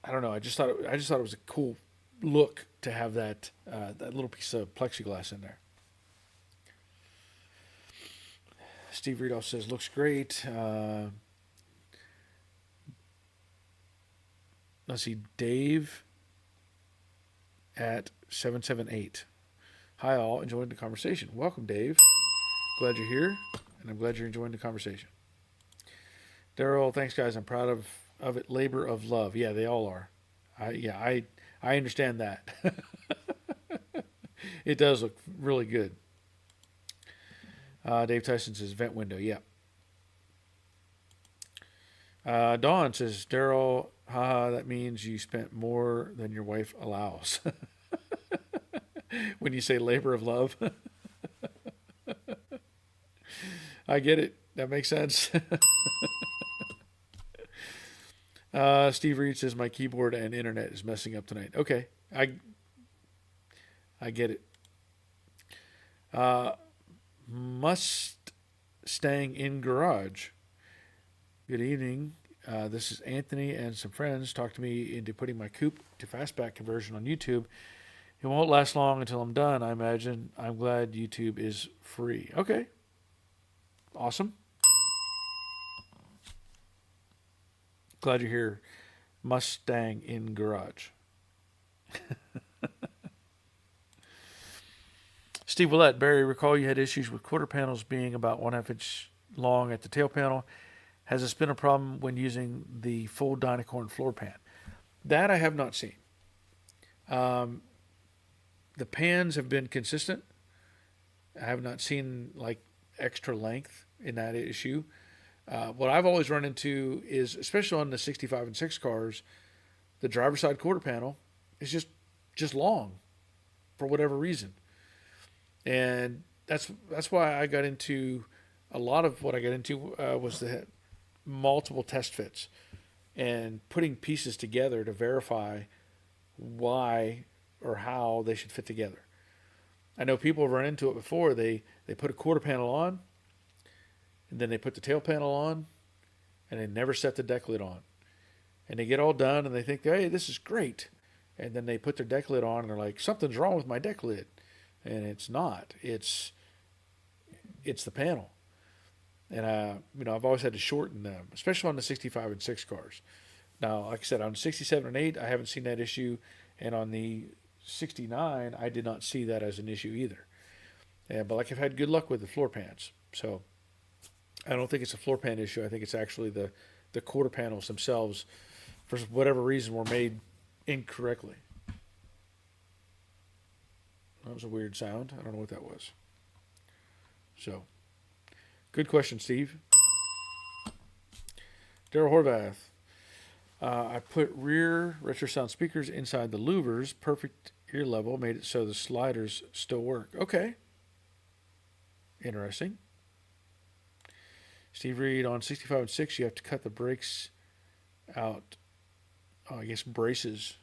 I don't know. I just thought it was a cool look to have that little piece of plexiglass in there. Steve Rudolph says looks great. Let's see, Dave at 778. Hi all, enjoying the conversation. Welcome, Dave. Glad you're here, and I'm glad you're enjoying the conversation. Daryl, thanks guys. I'm proud of it. Labor of love. Yeah, they all are. I understand that. It does look really good. Dave Tyson says vent window. Yeah. Dawn says, Daryl, haha, that means you spent more than your wife allows. When you say labor of love. I get it. That makes sense. Steve Reed says, my keyboard and internet is messing up tonight. Okay. I get it. Mustang in garage. Good evening. This is Anthony and some friends talked to me into putting my coupe to fastback conversion on YouTube, It won't last long until I'm done, I imagine. I'm glad YouTube is free. Okay, awesome. Glad you're here. Mustang in garage. Steve Willett, Barry, recall you had issues with quarter panels being about 1/2 inch long at the tail panel. Has this been a problem when using the full dynacorn floor pan? That I have not seen. Um, the pans have been consistent. I have not seen like extra length in that issue. What I've always run into is, especially on the 65 and 6 cars, the driver's side quarter panel is just long for whatever reason, and that's why I got into a lot of what I got into was the multiple test fits and putting pieces together to verify why or how they should fit together. I know people have run into it before. They put a quarter panel on, and then they put the tail panel on, and they never set the deck lid on. And they get all done, and they think, hey, this is great. And then they put their deck lid on, and they're like, something's wrong with my deck lid. And it's not. It's the panel. And I've always had to shorten them, especially on the 65 and 6 cars. Now, like I said, on 67 and 8, I haven't seen that issue, and on the 69, I did not see that as an issue either. But like I've had good luck with the floor pans, so I don't think it's a floor pan issue. I think it's actually the quarter panels themselves, for whatever reason, were made incorrectly. That was a weird sound. I don't know what that was. So, good question, Steve. Daryl Horvath. I put rear retro sound speakers inside the louvers. Perfect ear level. Made it so the sliders still work. Okay. Interesting. Steve Reed, on 65 and 6, you have to cut the brakes out. Oh, I guess braces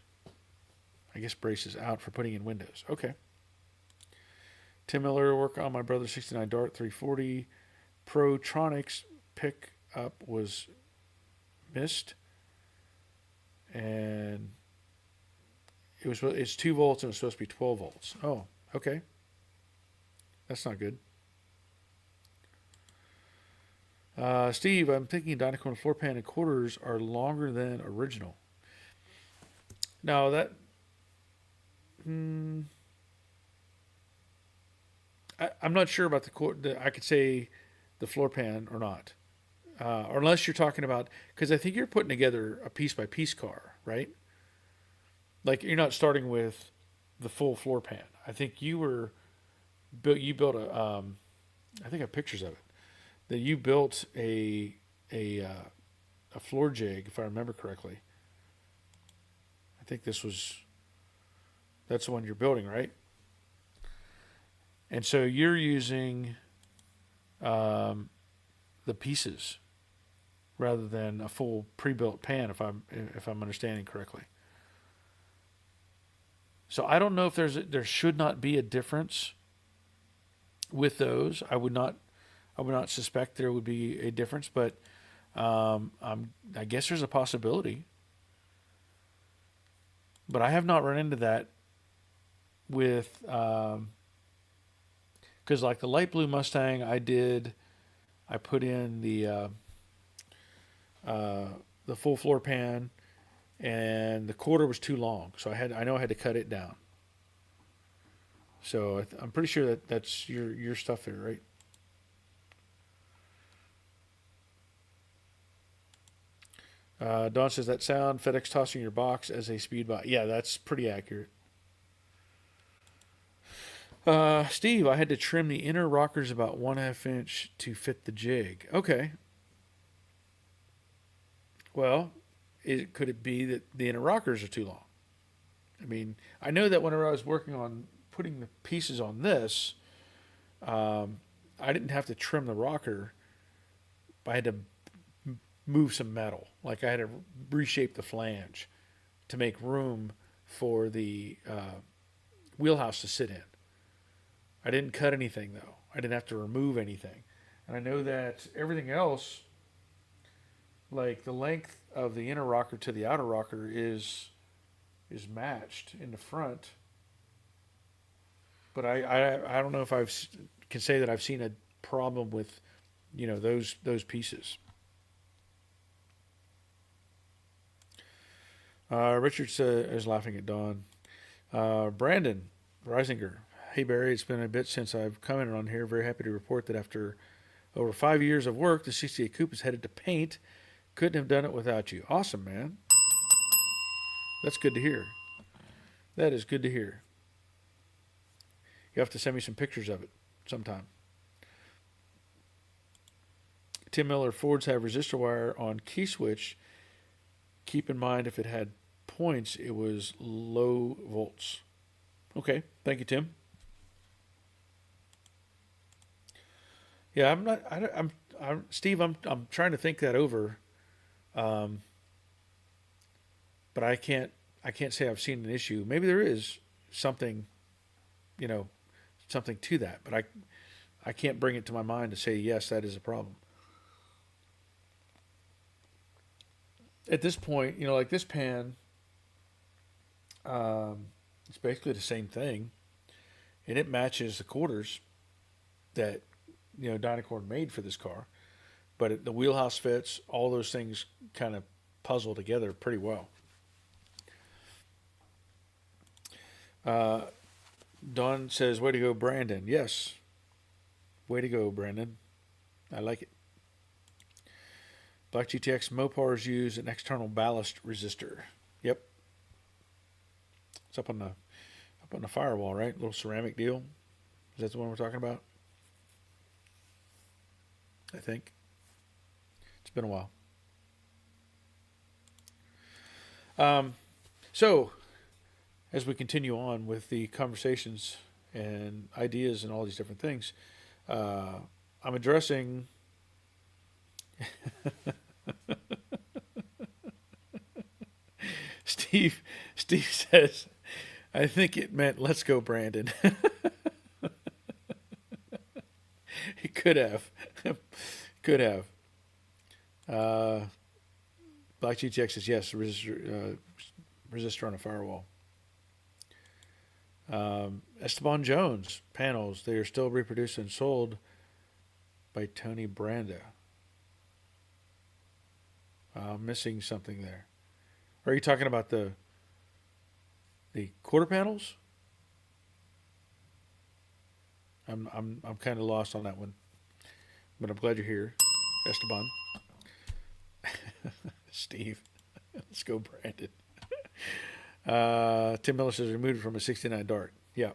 out for putting in windows. Okay. Tim Miller, work on my brother's 69 Dart 340. Protronics pickup was missed. And it's 2 volts and it's supposed to be 12 volts. Oh, okay. That's not good. Steve, I'm thinking dynacorn floor pan and quarters are longer than original. Now that I'm not sure about I could say the floor pan or not, or unless you're talking about, because I think you're putting together a piece by piece car, right? Like you're not starting with the full floor pan. I think you built a I think I have pictures of it, that you built a floor jig, if I remember correctly. I think that's the one you're building, right? And so you're using the pieces rather than a full pre-built pan, if I'm understanding correctly. So I don't know if there should not be a difference with those. I would not suspect there would be a difference, but I guess there's a possibility. But I have not run into that with, because like the light blue Mustang, I put in the full floor pan, and the quarter was too long, so I know I had to cut it down. So I'm pretty sure that's your stuff there, right? Don says that sound FedEx tossing your box as a speed bot. Yeah, that's pretty accurate. Steve, I had to trim the inner rockers about 1/2 inch to fit the jig. Okay. Well, could it be that the inner rockers are too long? I mean, I know that whenever I was working on putting the pieces on this, I didn't have to trim the rocker. I had to move some metal. Like I had to reshape the flange to make room for the wheelhouse to sit in. I didn't cut anything though. I didn't have to remove anything. And I know that everything else, like the length of the inner rocker to the outer rocker is matched in the front. but I don't know if can say that I've seen a problem with, those pieces. Richard is laughing at Don. Brandon Reisinger. Hey Barry, it's been a bit since I've commented on here. Very happy to report that after over 5 years of work, the 68 Coupe is headed to paint. Couldn't have done it without you. Awesome, man. That's good to hear. That is good to hear. You have to send me some pictures of it sometime. Tim Miller, Fords have resistor wire on key switch. Keep in mind if it had points, it was low volts. Okay, thank you, Tim. Yeah, I'm Steve. I'm trying to think that over, but I can't say I've seen an issue. Maybe there is something, you know, something to that, but I can't bring it to my mind to say yes, that is a problem. At this point, like this pan, it's basically the same thing, and it matches the quarters that dynacorn made for this car, but the wheelhouse fits. All those things kind of puzzle together pretty well. Don says, "Way to go, Brandon." Yes, way to go, Brandon. I like it. Black GTX Mopars use an external ballast resistor. Yep. It's up on the firewall, right? Little ceramic deal. Is that the one we're talking about? I think. It's been a while. So, as we continue on with the conversations and ideas and all these different things, I'm addressing Steve says, I think it meant let's go, Brandon. It could have. Could have. Black GTX says yes, resistor on a firewall. Esteban Jones panels, they are still reproduced and sold by Tony Branda. Missing something there. Are you talking about the quarter panels? I'm kind of lost on that one, but I'm glad you're here, Esteban. Steve, let's go, Brandon. Tim Miller says removed from a 69 Dart. Yeah.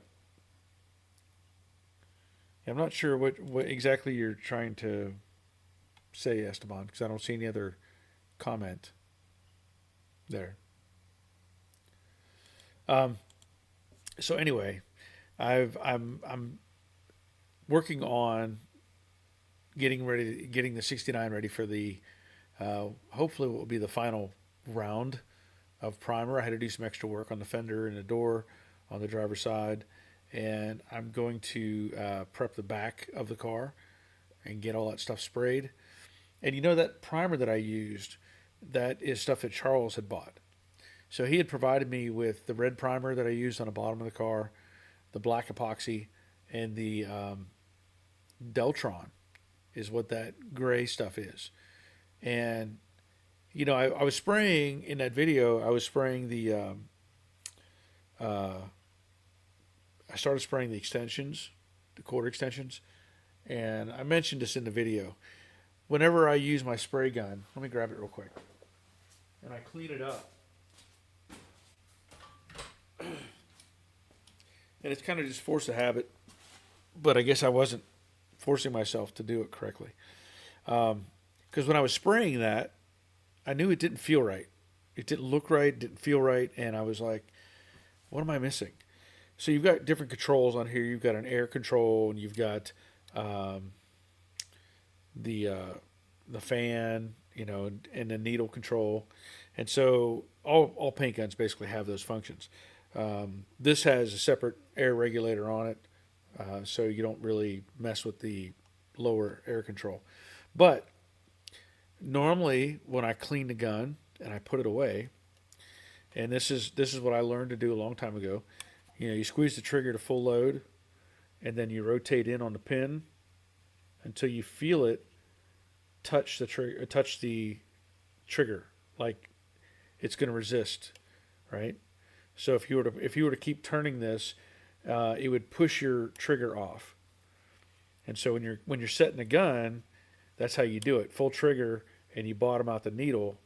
I'm not sure what exactly you're trying to say, Esteban, because I don't see any other comment there. So anyway, I'm working on getting the 69 ready for the hopefully what will be the final round of primer. I had to do some extra work on the fender and the door on the driver's side, and I'm going to prep the back of the car and get all that stuff sprayed. And that primer that I used, that is stuff that Charles had bought. So he had provided me with the red primer that I used on the bottom of the car, the black epoxy, and the Deltron is what that gray stuff is. And, I was spraying in that video, I started spraying the extensions, the quarter extensions. And I mentioned this in the video. Whenever I use my spray gun, let me grab it real quick, and I clean it up. And it's kind of just force of habit, but I guess I wasn't forcing myself to do it correctly. Because when I was spraying that, I knew it didn't feel right. It didn't look right, didn't feel right, and I was like, what am I missing? So you've got different controls on here. You've got an air control, and you've got the fan, and the needle control. And so all paint guns basically have those functions. This has a separate air regulator on it, so you don't really mess with the lower air control. But normally when I clean the gun and I put it away, and this is what I learned to do a long time ago, you squeeze the trigger to full load, and then you rotate in on the pin until you feel it touch the trigger, like it's going to resist, right? So if you were to keep turning this, it would push your trigger off. And so when you're setting a gun, that's how you do it: full trigger, and you bottom out the needle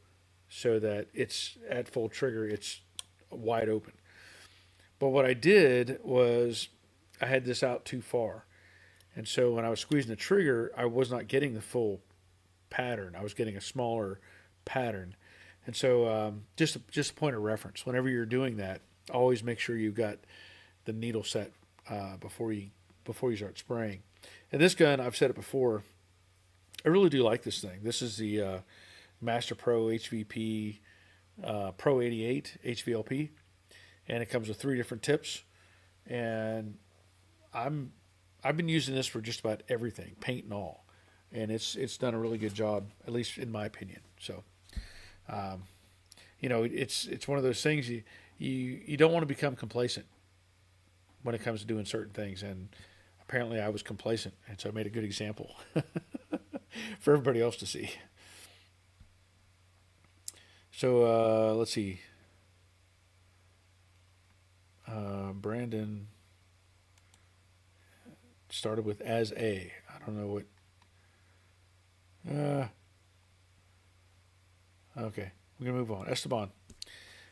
so that it's at full trigger, it's wide open. But what I did was I had this out too far, and so when I was squeezing the trigger, I was not getting the full pattern. I was getting a smaller pattern. And so just a point of reference. Whenever you're doing that, always make sure you've got the needle set before you start spraying. And this gun, I've said it before, I really do like this thing. This is the Master Pro HVP Pro 88 HVLP, and it comes with 3 different tips. And I've been using this for just about everything, paint and all, and it's done a really good job, at least in my opinion. So, it's one of those things you don't want to become complacent when it comes to doing certain things, and apparently I was complacent, and so I made a good example for everybody else to see. So let's see. Brandon started with as a. I don't know what. Okay, we're gonna move on. Esteban,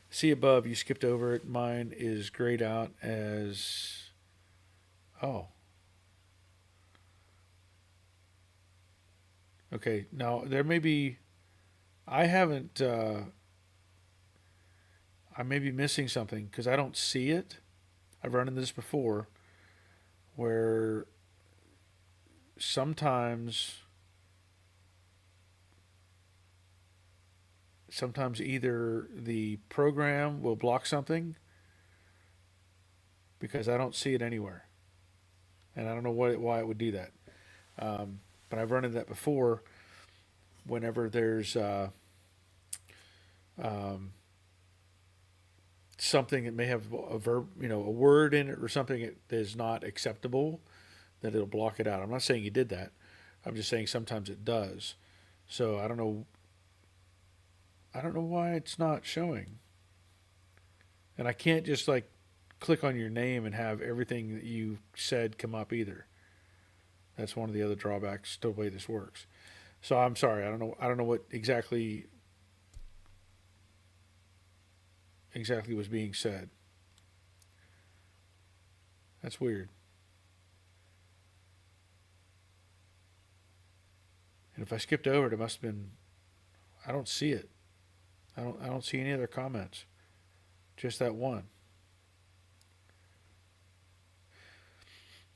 see above. You skipped over it. Mine is grayed out as. Oh. Okay. Now there may be. I haven't. I may be missing something because I don't see it. I've run into this before, where sometimes either the program will block something because I don't see it anywhere, and I don't know why it would do that. But I've run into that before. Whenever there's something that may have a verb, a word in it or something that is not acceptable, that it'll block it out. I'm not saying you did that. I'm just saying sometimes it does. So I don't know. I don't know why it's not showing. And I can't just like click on your name and have everything that you said come up either. That's one of the other drawbacks to the way this works. So I'm sorry. I don't know what exactly was being said. That's weird. And if I skipped over it, it must have been. I don't see it. I don't see any other comments. Just that one.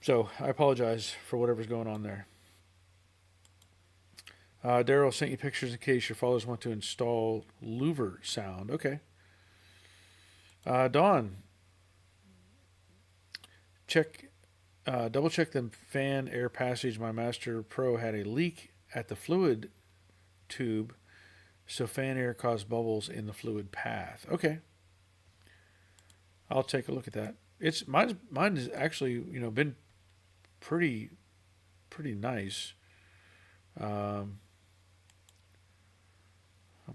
So I apologize for whatever's going on there. Daryl sent you pictures in case your followers want to install louver sound. Okay. Dawn, double check the fan air passage. My Master Pro had a leak at the fluid tube, so fan air caused bubbles in the fluid path. Okay. I'll take a look at that. Mine has actually, been pretty nice. I'm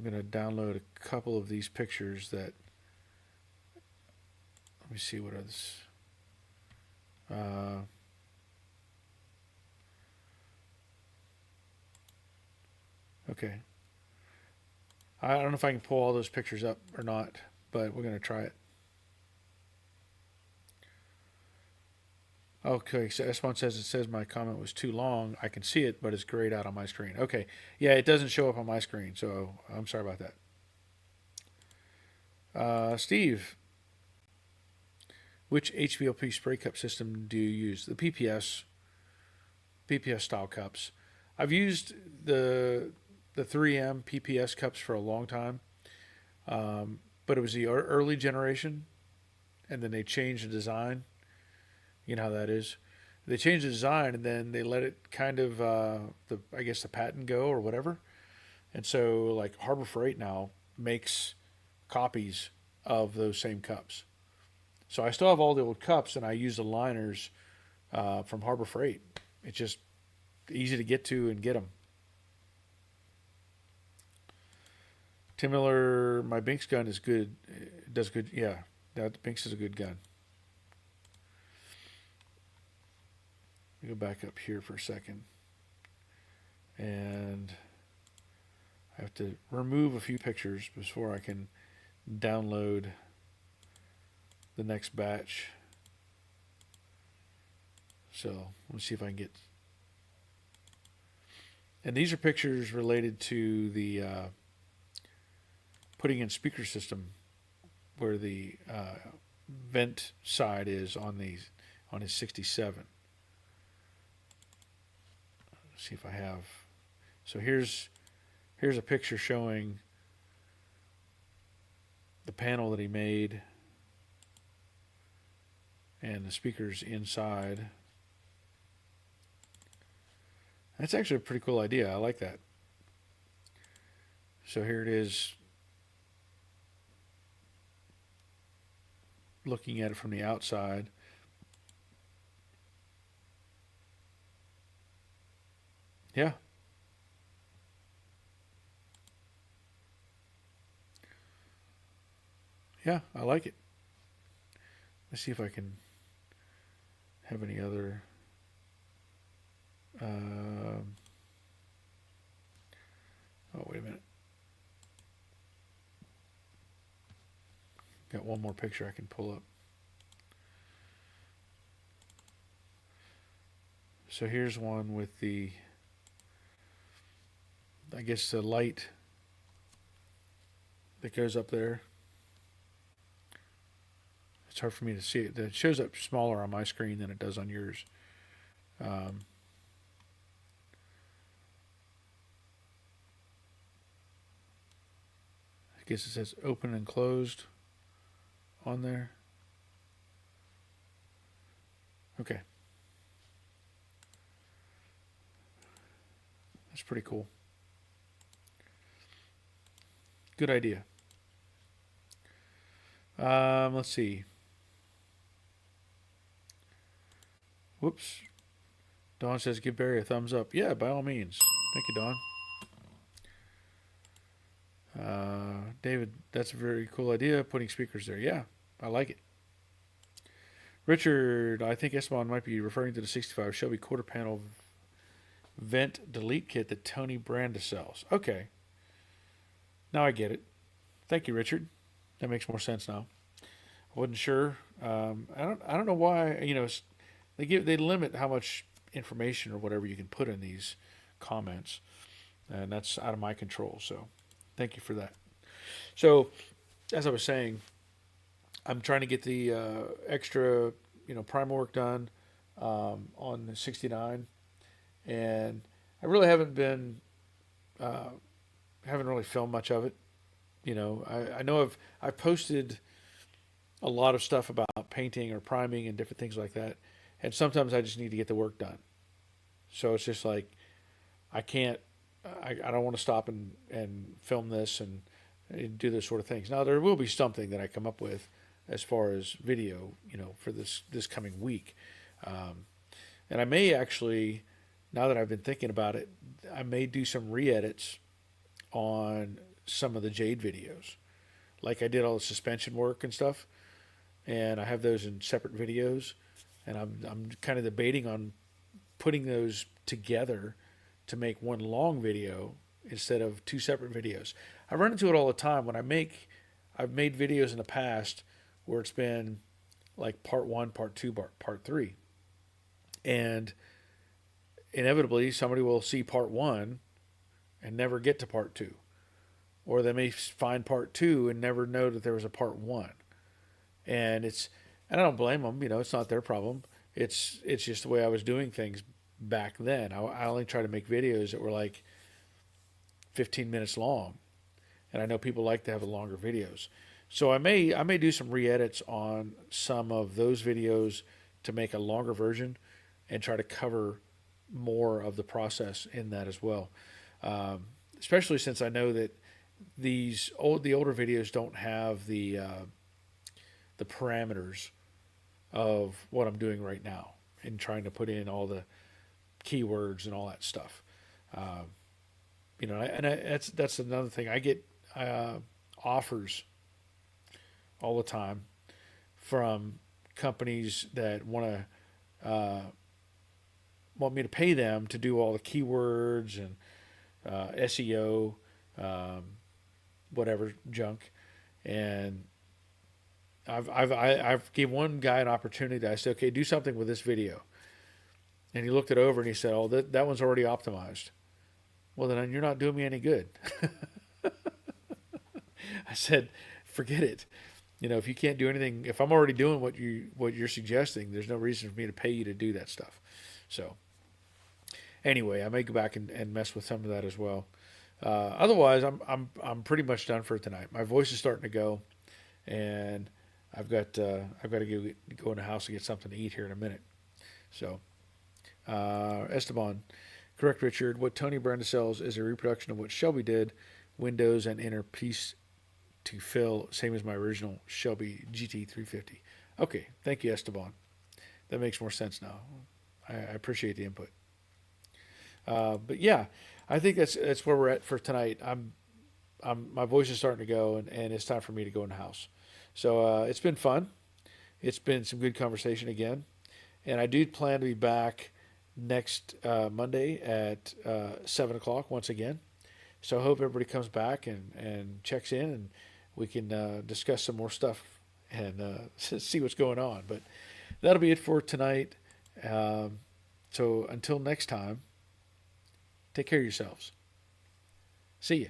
going to download a couple of these pictures that, let me see what others. Okay. I don't know if I can pull all those pictures up or not, but we're going to try it. Okay, so S1 says my comment was too long. I can see it, but it's grayed out on my screen. Okay, yeah, it doesn't show up on my screen, so I'm sorry about that. Steve, which HVLP spray cup system do you use? The PPS style cups. I've used the 3M PPS cups for a long time, but it was the early generation, and then they changed the design. You know how that is. They changed the design, and then they let it kind of, the patent go or whatever. And so, like, Harbor Freight now makes copies of those same cups. So I still have all the old cups, and I use the liners from Harbor Freight. It's just easy to get to and get them. Tim Miller, my Binks gun is good. It does good. Yeah, that Binks is a good gun. Let me go back up here for a second. And I have to remove a few pictures before I can download the next batch. So let's see if I can get. And these are pictures related to the putting in speaker system, where the vent side is on his 67. Let's see if I have. So here's a picture showing the panel that he made and the speakers inside. That's actually a pretty cool idea. I like that. So here it is, looking at it from the outside. Yeah. Yeah, I like it. Let's see if I can have any other. Oh, wait a minute. Got one more picture I can pull up. So here's one with the, I guess, the light that goes up there. It's hard for me to see it. It shows up smaller on my screen than it does on yours. I guess it says open and closed on there. Okay. That's pretty cool. Good idea. Let's see. Whoops. Dawn says give Barry a thumbs up. Yeah, by all means. Thank you, Dawn. David, that's a very cool idea, putting speakers there. Yeah, I like it. Richard, I think Esteban might be referring to the 65 Shelby quarter panel vent delete kit that Tony Branda sells. Okay. Now I get it. Thank you, Richard. That makes more sense now. I wasn't sure. I don't know why, they limit how much information or whatever you can put in these comments, and that's out of my control. So thank you for that. So as I was saying, I'm trying to get the extra, primer work done on the 69, and I really haven't been, haven't really filmed much of it. I know I've posted a lot of stuff about painting or priming and different things like that, and sometimes I just need to get the work done. So it's just like I don't want to stop and film this and do those sort of things. Now there will be something that I come up with as far as video, for this coming week, and I may actually, now that I've been thinking about it, I may do some re-edits on some of the Jade videos. Like I did all the suspension work and stuff, and I have those in separate videos, and I'm kind of debating on putting those together to make one long video instead of two separate videos. I run into it all the time when I've made videos in the past where it's been like part 1, part 2, part 3, and inevitably somebody will see part 1 and never get to part 2. Or they may find part 2 and never know that there was a part 1. And I don't blame them. It's not their problem. It's just the way I was doing things back then. I only try to make videos that were like 15 minutes long. And I know people like to have the longer videos. So I may do some re-edits on some of those videos to make a longer version and try to cover more of the process in that as well. Especially since I know that the older videos don't have the parameters of what I'm doing right now. and trying to put in all the keywords and all that stuff. That's another thing. I get offers all the time from companies that want me to pay them to do all the keywords and SEO, whatever junk. And I've gave one guy an opportunity. I said, okay, do something with this video. And he looked it over and he said, oh, that one's already optimized. Well, then you're not doing me any good. I said, forget it. If you can't do anything, if I'm already doing what you're suggesting, there's no reason for me to pay you to do that stuff. So anyway, I may go back and mess with some of that as well. Otherwise, I'm pretty much done for tonight. My voice is starting to go, and I've got to go in the house and get something to eat here in a minute. So Esteban, correct, Richard. What Tony Brenda sells is a reproduction of what Shelby did, windows and inner piece to fill, same as my original Shelby GT350. Okay, thank you, Esteban. That makes more sense now. I appreciate the input. But yeah, I think that's where we're at for tonight. My voice is starting to go, and it's time for me to go in the house. So it's been fun. It's been some good conversation again, and I do plan to be back next Monday at 7 o'clock once again. So I hope everybody comes back and checks in, and we can discuss some more stuff and see what's going on. But that'll be it for tonight. So until next time, take care of yourselves. See ya.